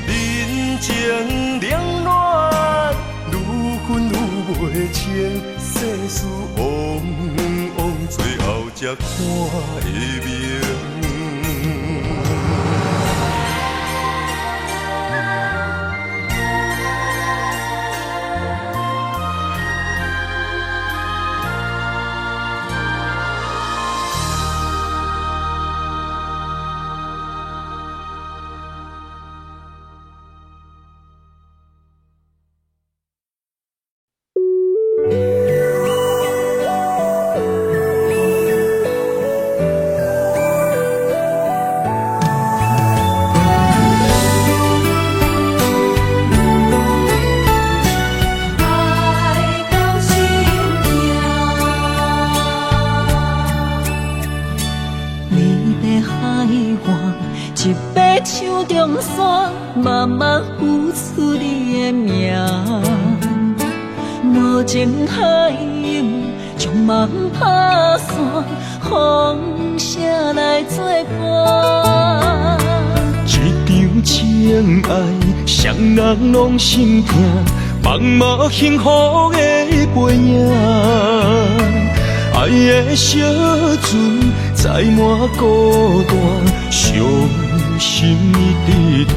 人情冷暖，愈分愈袂清，世事往往最后才看会明。慢慢付出你的名，无情海涌将梦打散，风声来作伴。一场情爱，双人拢心痛，茫无幸福的背影。爱的小船载满孤单，伤心的团。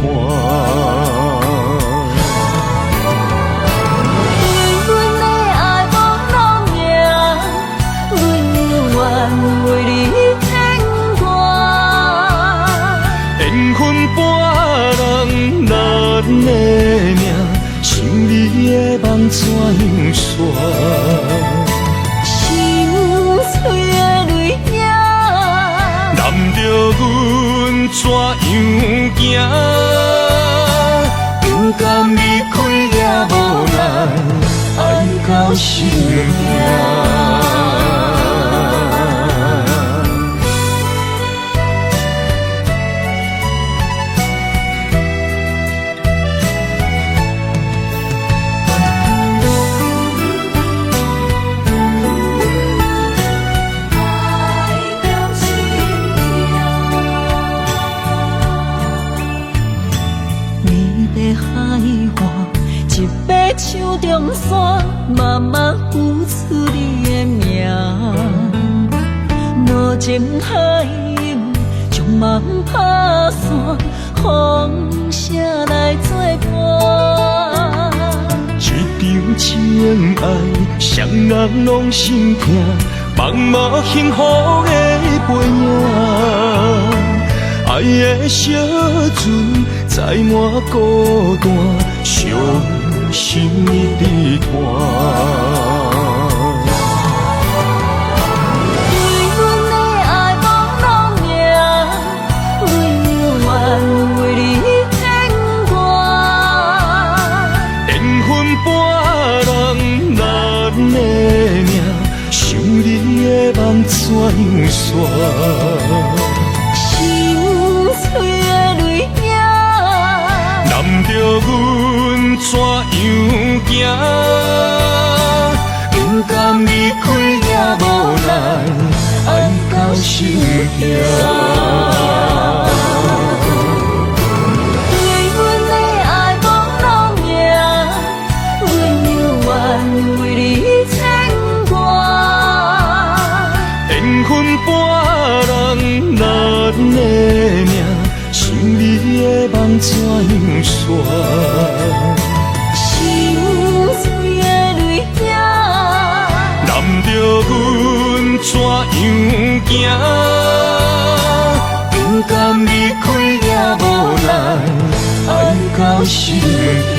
为阮的爱无路行，阮愿为你牵挂。缘分半人难的命，想你的梦怎样煞？心碎的泪影，难着阮怎样行？不甘离开也无奈，爱到心痛。手中线，慢慢付出你的名，无情海涌将梦打散，风声来作伴。一场情爱，双人拢心痛，茫无幸福的背影。爱的小船载满孤单，伤心的团。为阮的爱无路行，阮愿为你牵挂。缘分半人难的命，想你的梦怎样煞？心碎的泪阮怎样行？不甘离开也无奈，爱到心痛。咱的命，想你的梦怎样散？心碎的泪影，难着阮怎样行？不甘离开也无奈，爱到心痛。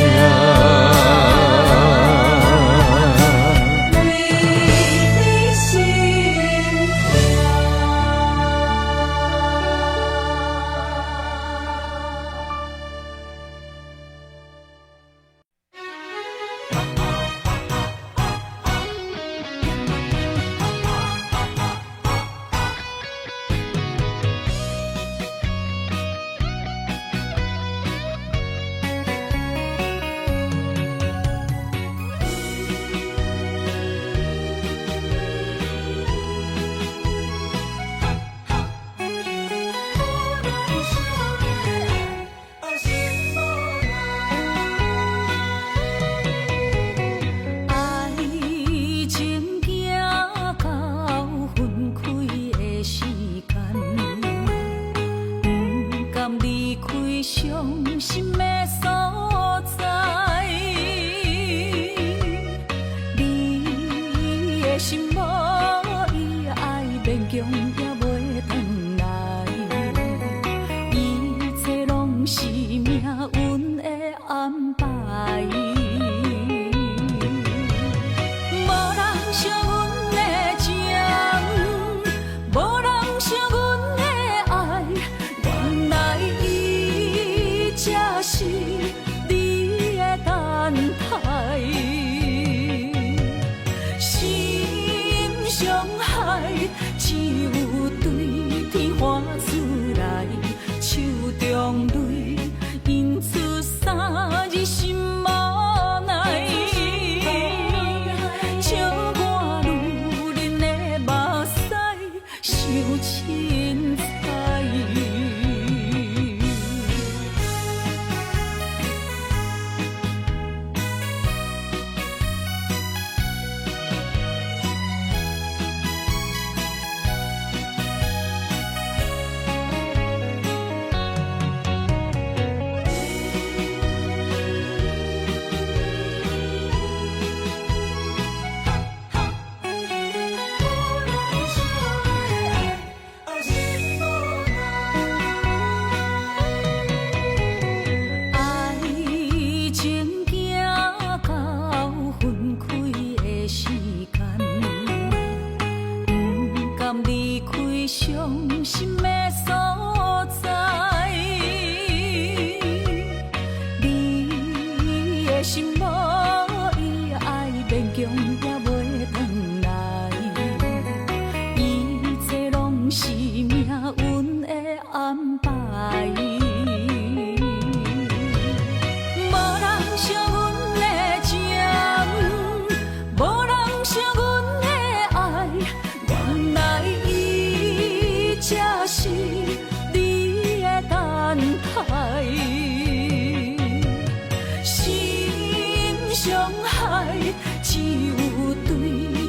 只有对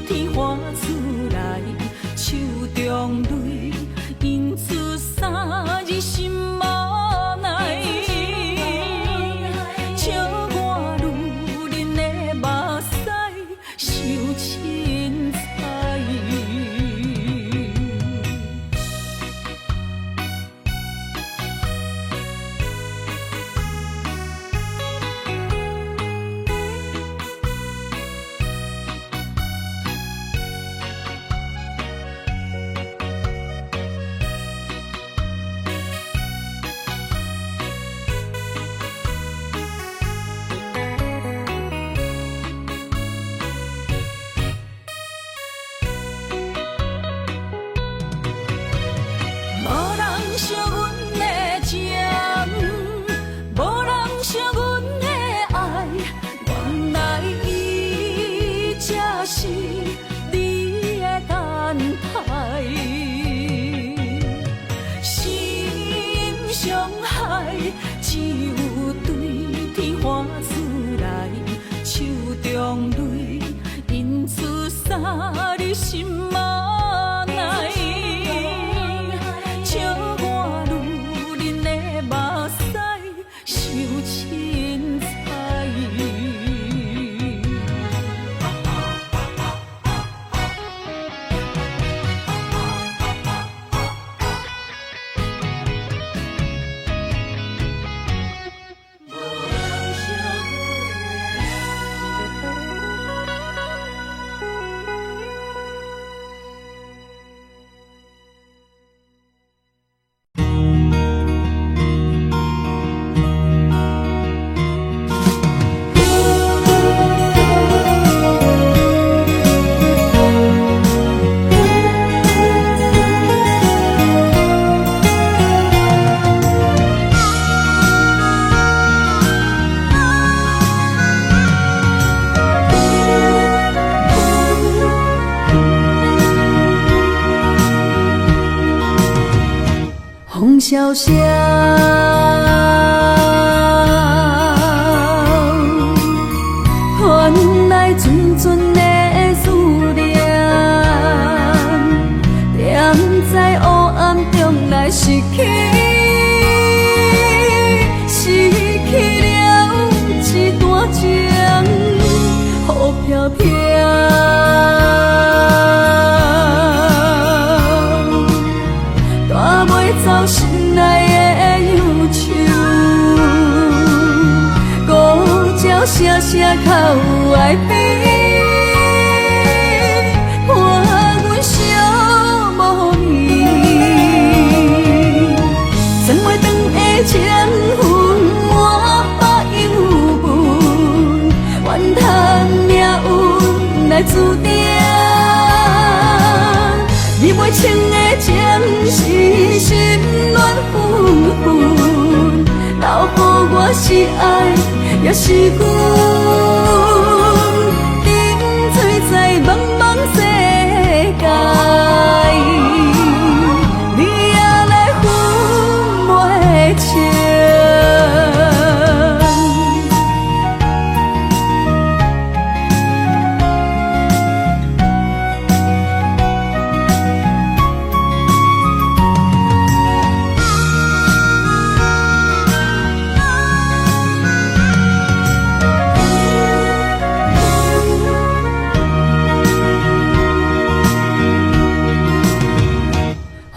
天花出来，手中泪。萧萧，原来纯纯的思念，踮在黑暗中来失去，失去了一段情，雨飘飘。走心内的忧愁，孤鸟声声哭哀悲，伴阮寂无眠。千袂长的情分，我把忧闷，怨叹命运来注定。你袂清的情是心乱纷纷，留予我是爱也是阮，沉醉在茫茫世界，你也来分袂清。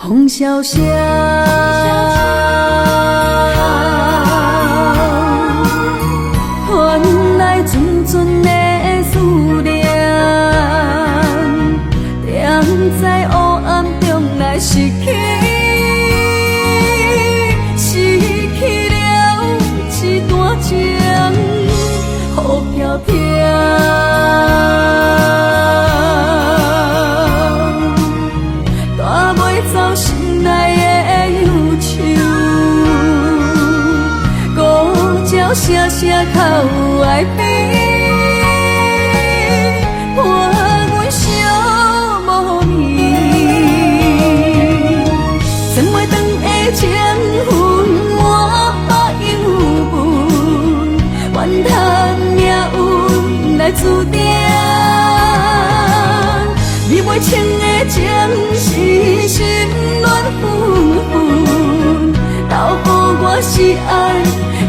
风萧萧，原来纯纯的思念，踮在黑暗中来失去，失去了一段情，雨飘飘。走心内的忧愁，孤鸟声声哭哀悲，伴阮寂无眠。千袂长的情分，我把忧闷，怨叹命运来注定。你袂清的情是心乱纷纷，留予我是爱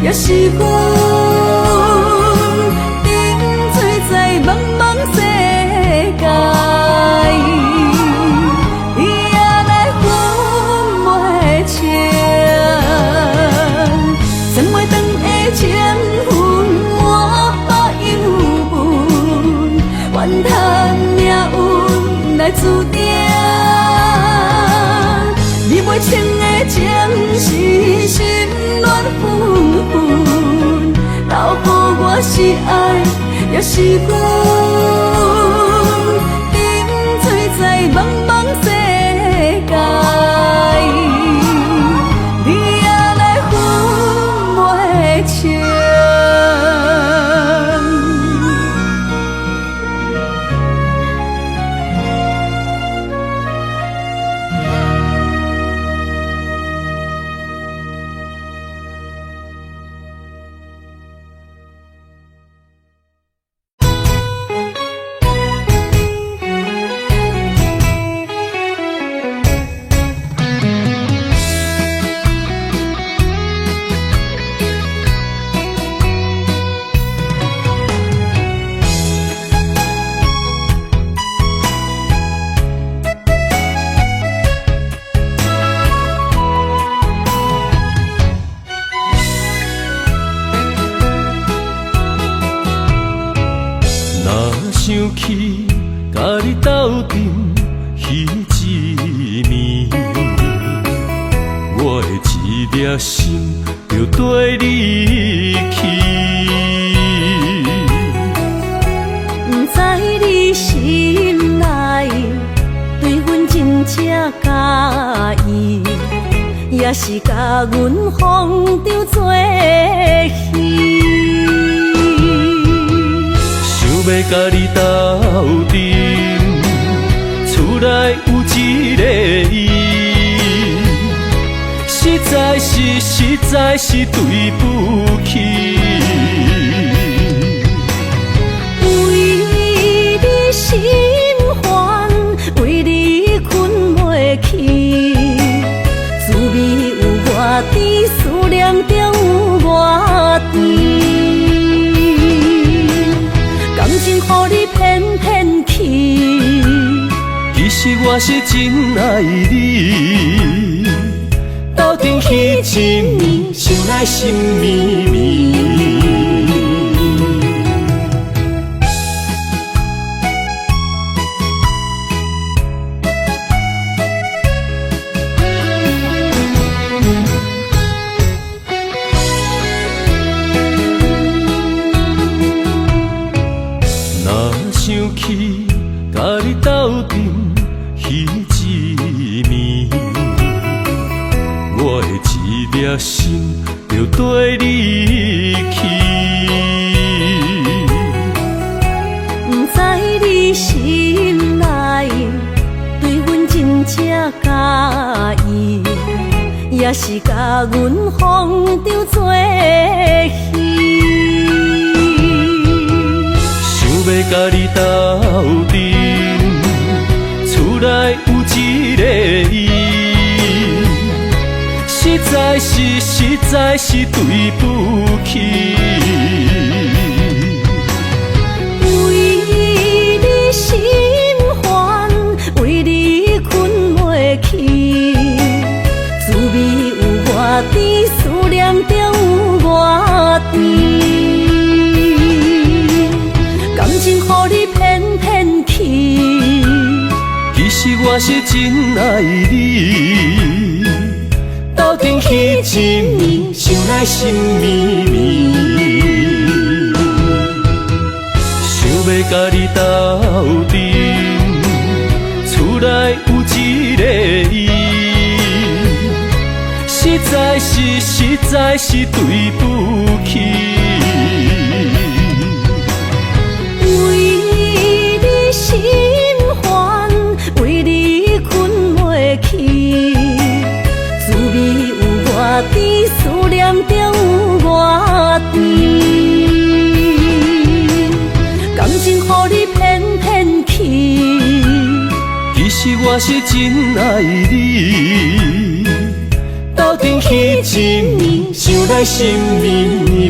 也是阮，沉醉在茫茫世界，你也来分袂清。千袂长的情分，我把忧闷，怨叹命运来注定。你袂清的情是心乱纷纷，留予我是爱也是阮，沉醉在茫茫世界，你也来分袂清。想起甲你斗阵彼一暝，我的一粒心就跟你去。不知你心内对阮真正介意，也是甲阮风中做戏。要甲你斗阵，厝内有一个伊，实在在是对不起。为你心烦，为你困袂去，滋味有外甜，思念中有外甜。感情予你骗骗去，其实我是真爱你，斗阵彼一暝，想来心绵绵。若想起甲你斗阵彼一暝，我的一粒心就跟你去。不知你心内对阮真正介意，也是甲阮放着做戏。想要甲你斗阵，厝内有一个伊。实在是对不起，为你心烦，为你困袂去，滋味有外甜，思念中有外甜。感情予你骗骗去，其实我是真爱你。斗阵彼一暝，想来心绵绵。想要甲你斗阵，厝内有一个伊。实在是对不起。为你心烦，为你困袂去，滋味有外甜，思念中有外甜。感情予你骗骗去，其实我是真爱你。斗阵彼一暝，想来心绵绵。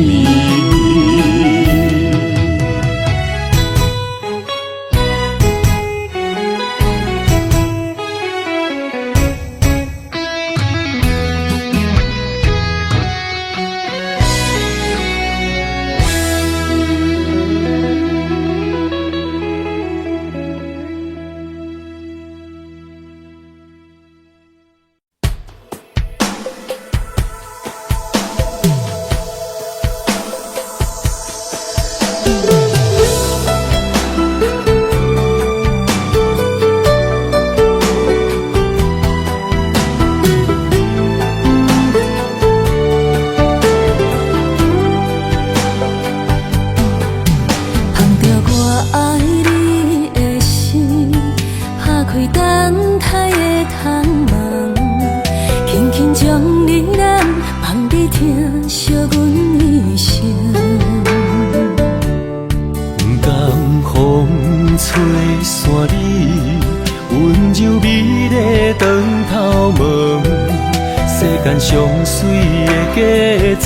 上水的假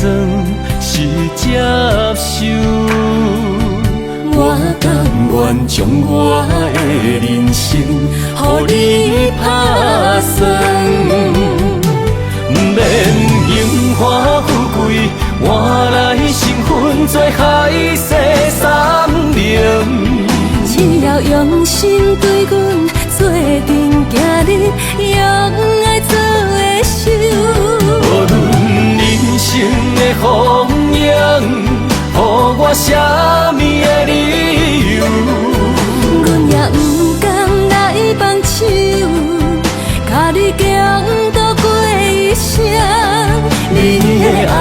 装是接受，我甘愿将我的人生予你打算，不免荣华富贵换来身份做海誓山盟，只要用心对阮做阵行日，用爱做的手。无论人生的风影，予我啥物的理由，阮也不甘来放手，甲你共度过一生。你的爱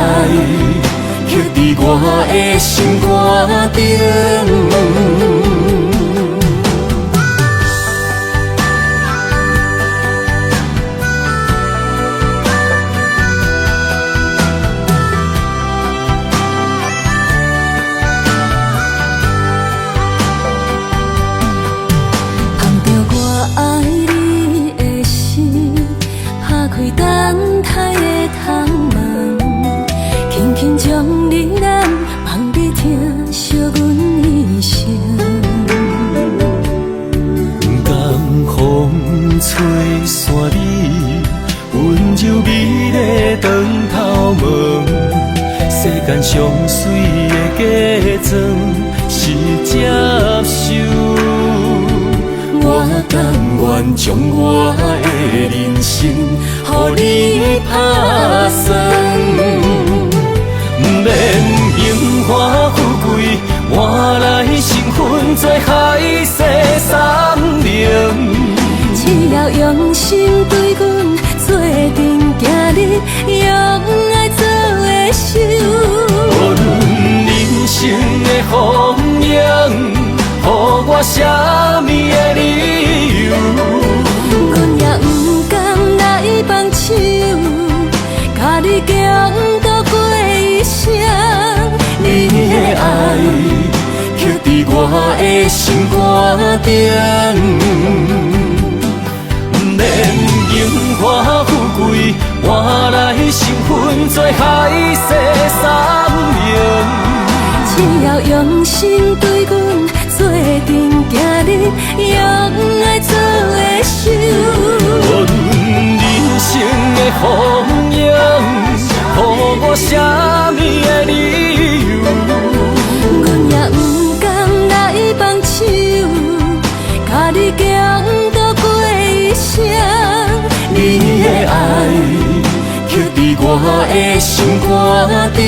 刻伫我的心肝顶。开等待的窗门，轻轻将你咱放你听，惜阮一生。江风吹散你温柔美丽长头毛，世间上水的假装是接受。我甘愿将我的人生，予你打算，不免荣华富贵，换来成分做海誓山盟。只要用心对阮做阵，行日用爱做的手。无论人生的风影，予我啥物的理由？阮也不甘来放手，甲你共度过一生。你的爱刻伫我的心肝顶。不免荣华富贵，换来成分做海誓山盟。只要用心对阮做阵，行日用爱做的手。无论人生的风影，予我啥物的理由？阮也不甘来放手，甲你共度过一生。你的爱刻伫我的心肝顶。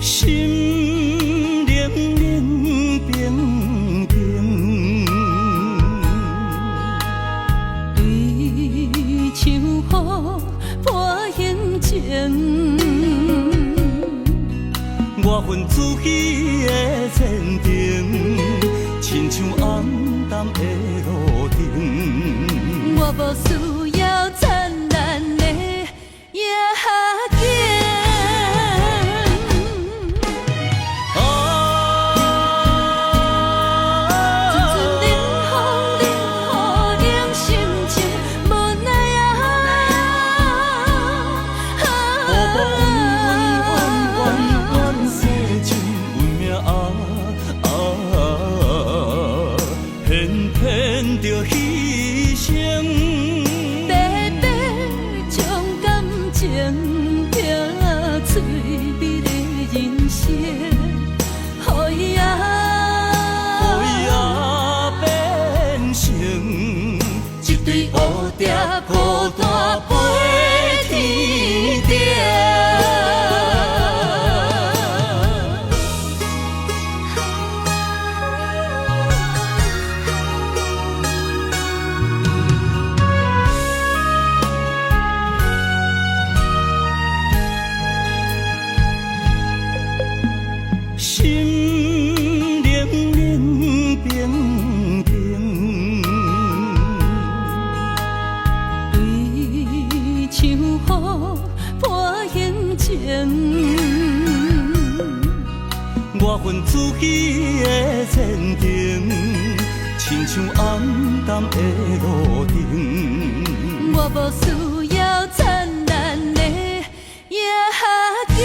心冷冷冰冰，对像雨伴行情，我份自己的坚定，亲像暗淡的路灯。我无需要灿烂的夜景。孤单飞天顶。心冷冷冰冰，对像雨伴行情，我份自己的坚定，亲像暗淡的路灯。我无需要灿烂的夜景。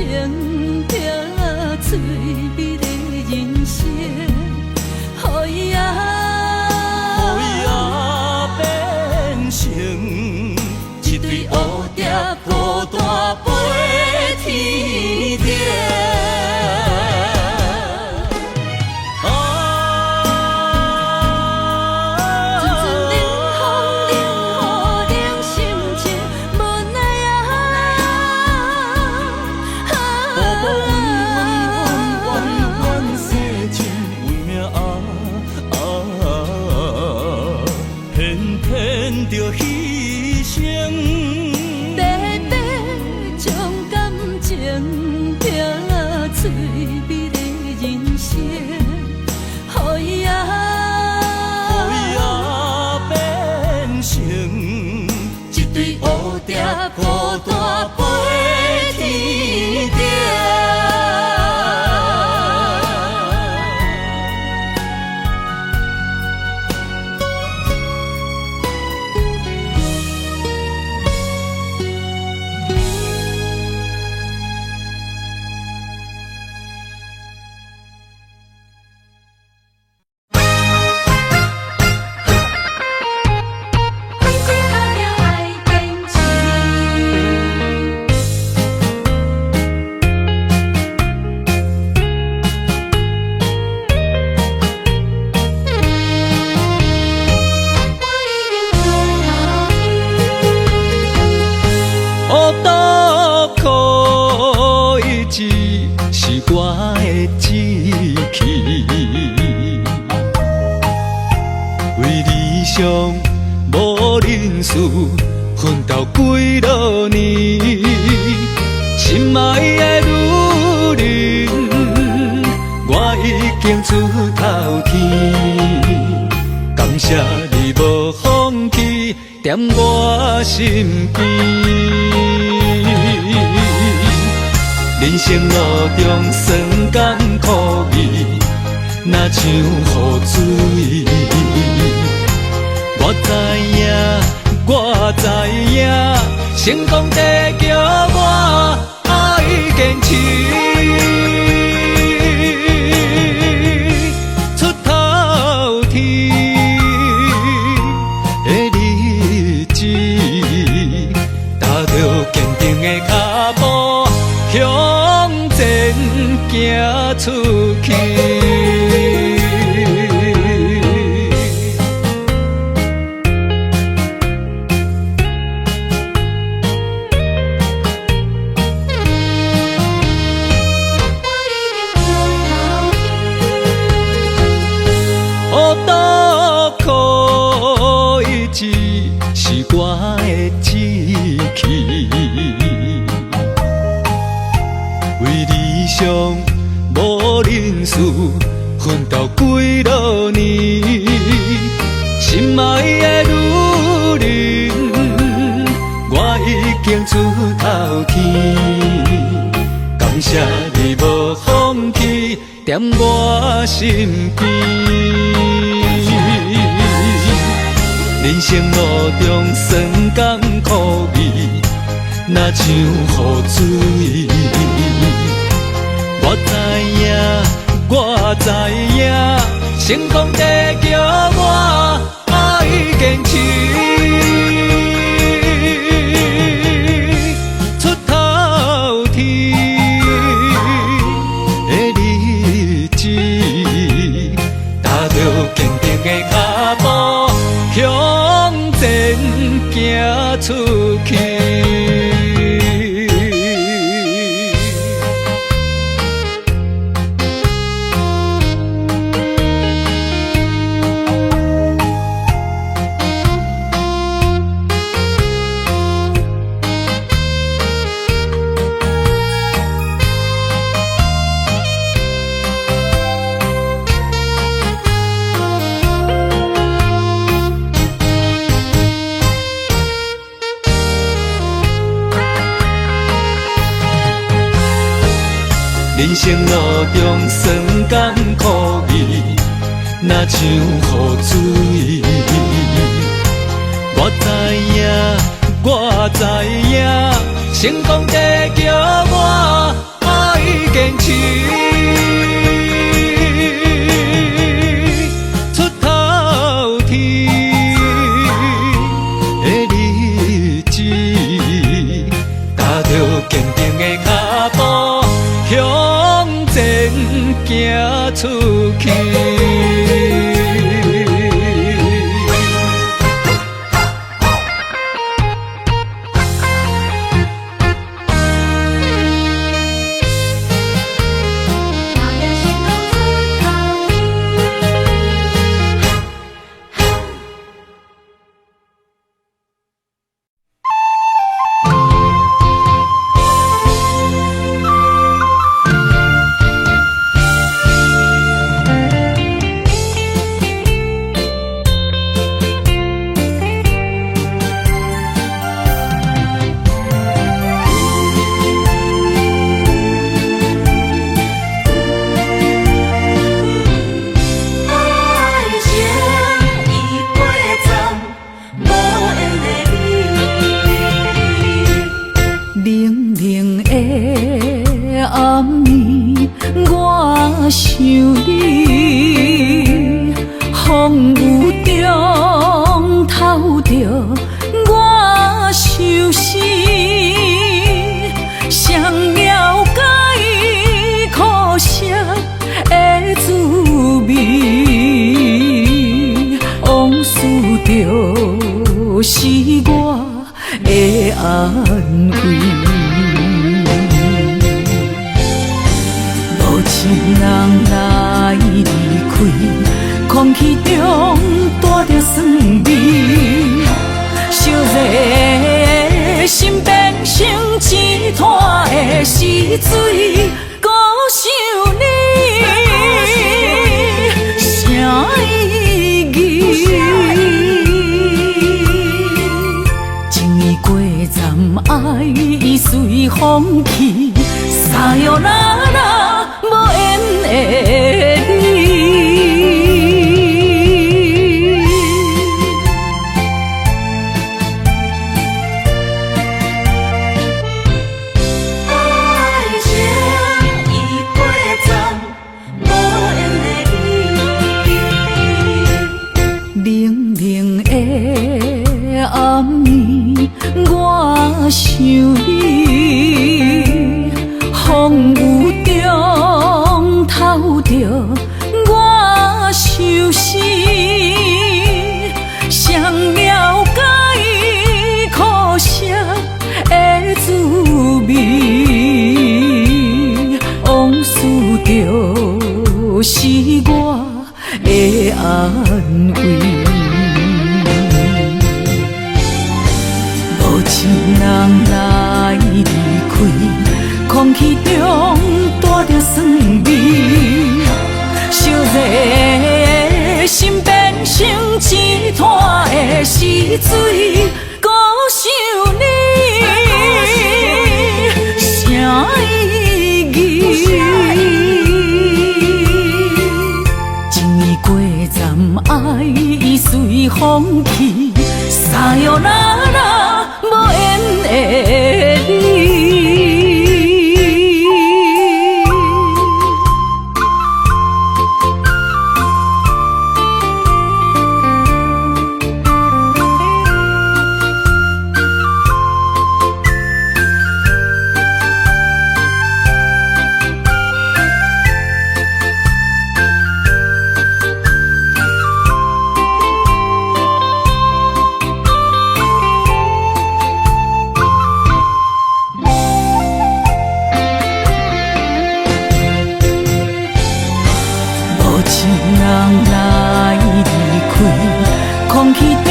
情着最美的人生，予伊变成一对蝴蝶孤单飞天顶。孤单飞天顶。我的志气，为理想无认输，奋斗几落年，心爱的女人，我已经出头天。感谢你无放弃，踮我身边。人生路中酸甘苦味，若像雨水。我知影，成功地叫我爱坚持。出头天的日子，踏着坚定的脚步。向前行出去，好多苦日子是我的志气。为理想无认输，奋斗几落年。心爱的女人，我已经出头天。感谢你无放弃，踮我身边。人生路中酸甘苦味，若像雨水。我知影，成功地叫我爱坚持。出头天的日子，踏着坚定的脚步，向前行出去。人生路中酸甘苦味，若像雨水。我知影，成功地叫我出去。是我的安慰。无情人来离开，空气中带着酸味，烧热的心变成一滩的死水，孤想你，啥意义？爱已随风去，撒哟那拉无缘的你。爱情已过站，无缘的你。冷冷的暗暝。我想你，风雨中透着我伤心，谁了解苦涩的滋味？往事就是我的安慰。情人来离开，空气中带着酸味，烧热的心变成一滩的死水，孤想你，啥意义？情已过站，爱已随风去，撒哟那拉。无缘的你。空气中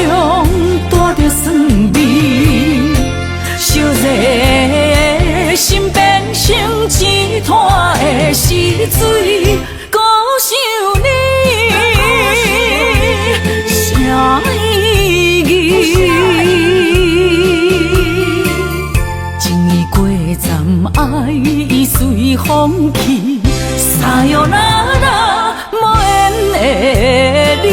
带着酸味，烧热的心变成一滩的死水，孤想你，啥意义？情已过站，爱已随风去，撒哟那拉无缘的你。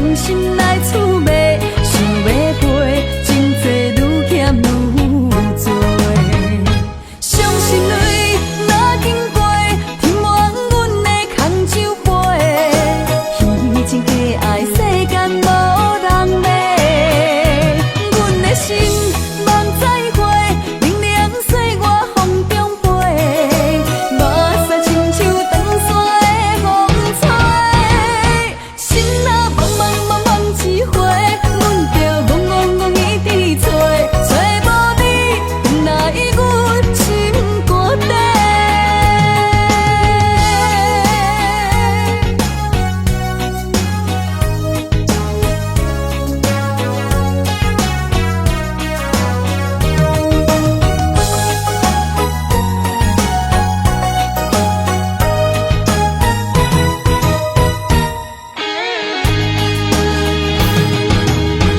将心来蹙眉，想要陪，情债愈欠愈多。伤心泪若经过，填满阮的空酒杯，虚情假爱世间无人买。阮的心望再会，明亮岁月风中飞，目屎亲像长山的风吹。心若茫茫茫茫一回，阮着戆戆戆一直找，找无你，哪会阮心肝底？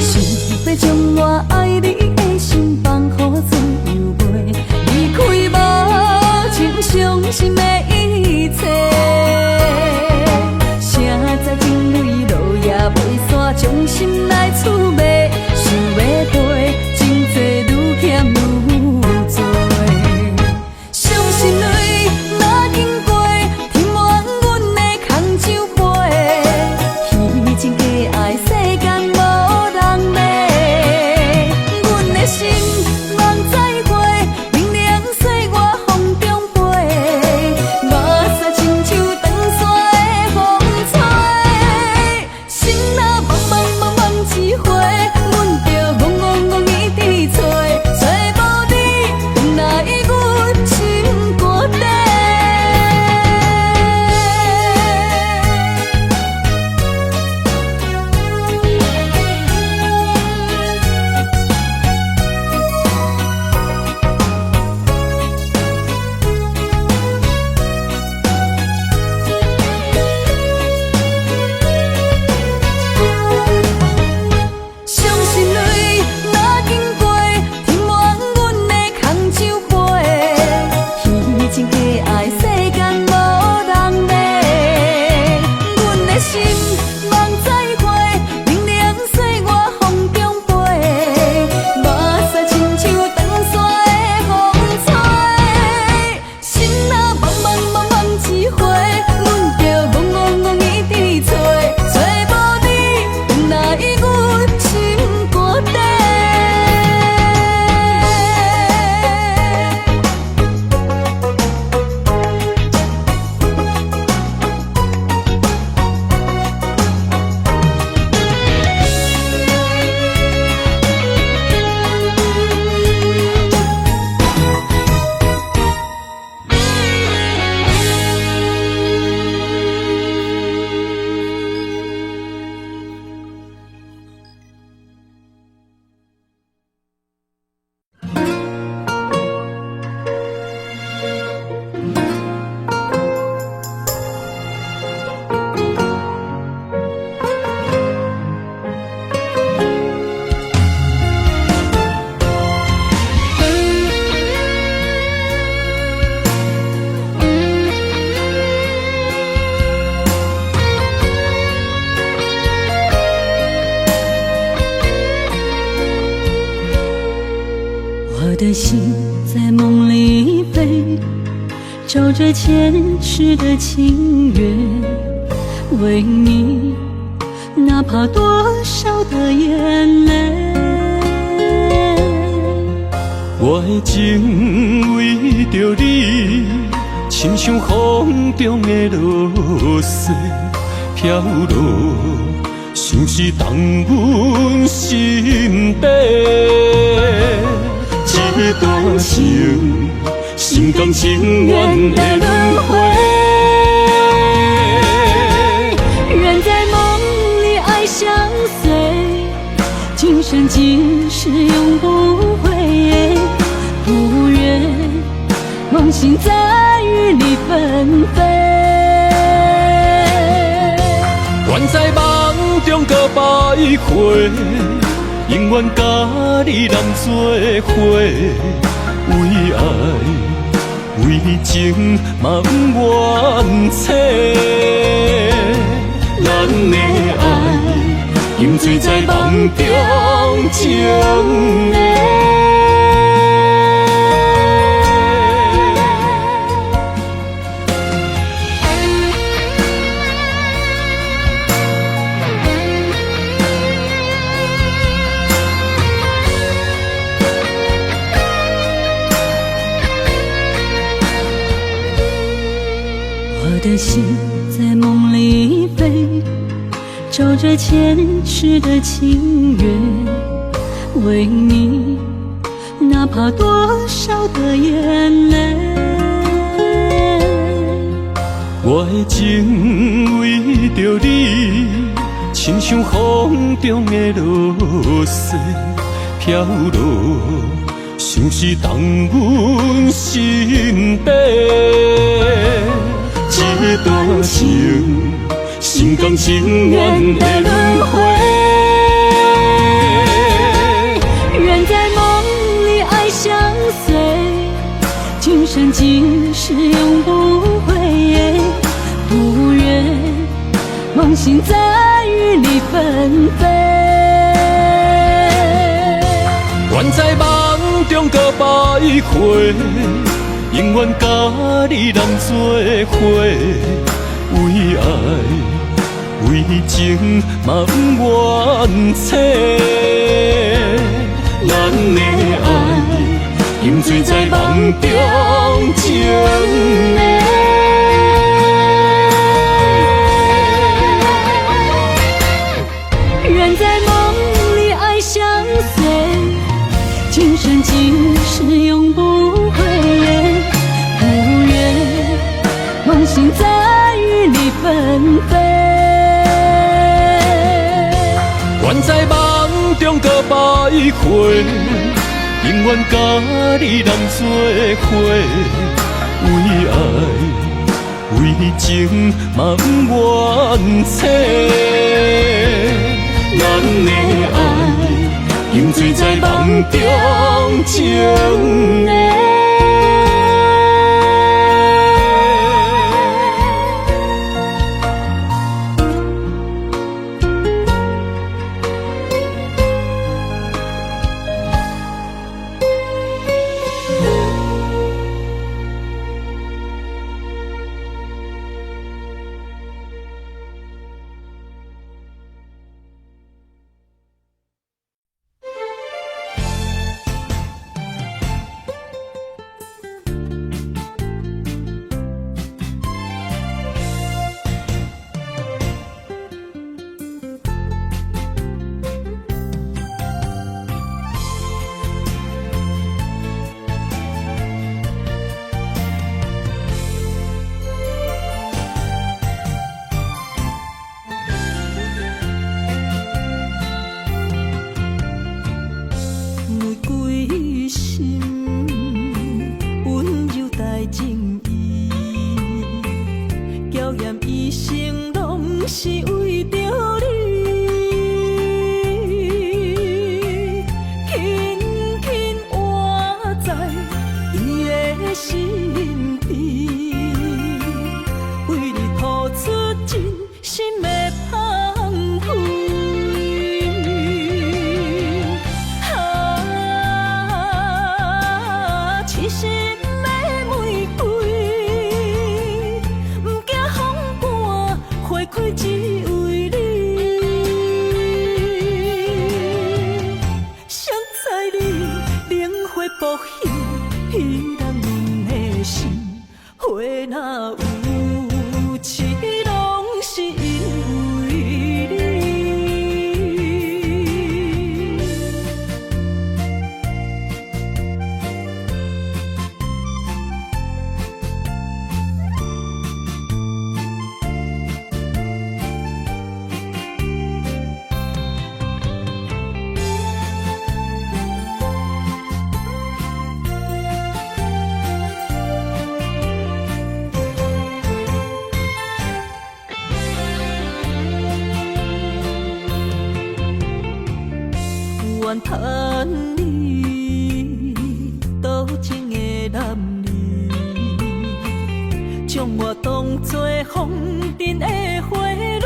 想要将我爱你的心放乎自由飞，离开无情伤心的一切。谁知情泪落也袂煞，将心来蹙眉，想要陪，情债愈欠愈多。伤心泪若经过，填满阮的空酒杯，虚情假爱世间无人买。阮的心望再会，明亮岁月风中飞，目屎亲像长山的风吹。心若茫茫茫茫一回，阮着戆戆戆一直找，找无你，哪会阮心肝底？伤心泪若经过，填满阮的空酒杯，虚情假爱世间无人买。阮的心望再会，明亮岁月风中飞，目屎亲像长山的风吹。心若茫茫茫茫一回，阮着戆戆戆一直找，找无你，哪会阮心肝底？我的心在梦里飞，找着前世的情缘，为你哪怕多少的眼泪。我的情为着你，亲像风中的落雪飘落，像是动阮心底。一段情，心甘情愿的轮回。人在梦里爱相随，今生今世永不悔。不愿梦醒再与你纷飞。愿在梦中搁徘徊，永远甲你人做伙，为爱为情嘛不怨切，咱的爱醉在梦中情的。我的心在梦里飞，找着前世的情缘，为你哪怕多少的眼泪。我的情为着你，亲像风中的落雪飘落，像是动阮心底。这段情，心甘情愿的轮回。愿在梦里爱相随，今生今世永不悔。不愿梦醒在与你纷飞。愿在梦中搁徘徊，永远甲你人做伙，为爱为情嘛不愿切。咱的爱饮醉在梦中情的。愿在梦里爱相随，今生今世永不悔。不愿梦醒在与你纷飞。愿在梦中搁徘徊，永远甲你人做伙，为爱为情嘛不愿切。咱的爱饮醉在梦中情的。怨叹你多情的男儿，将我当作风尘的花蕊。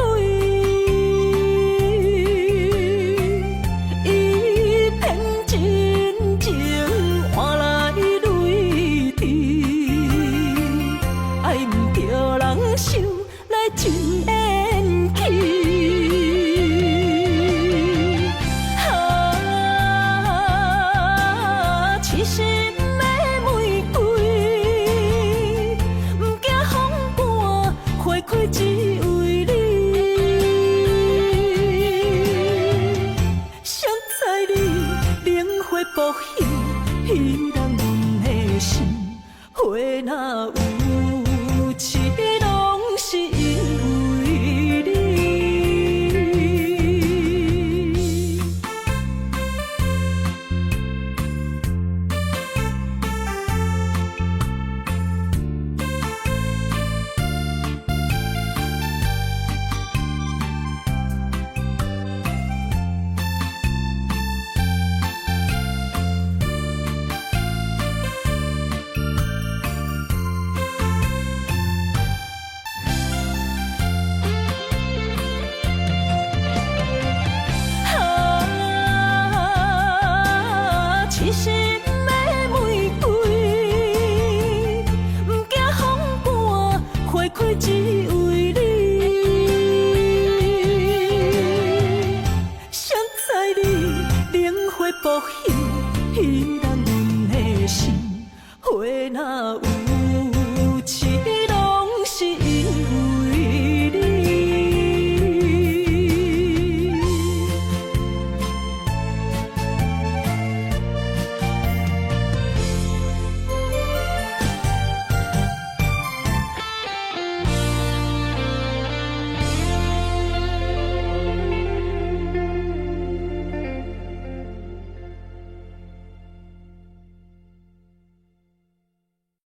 开一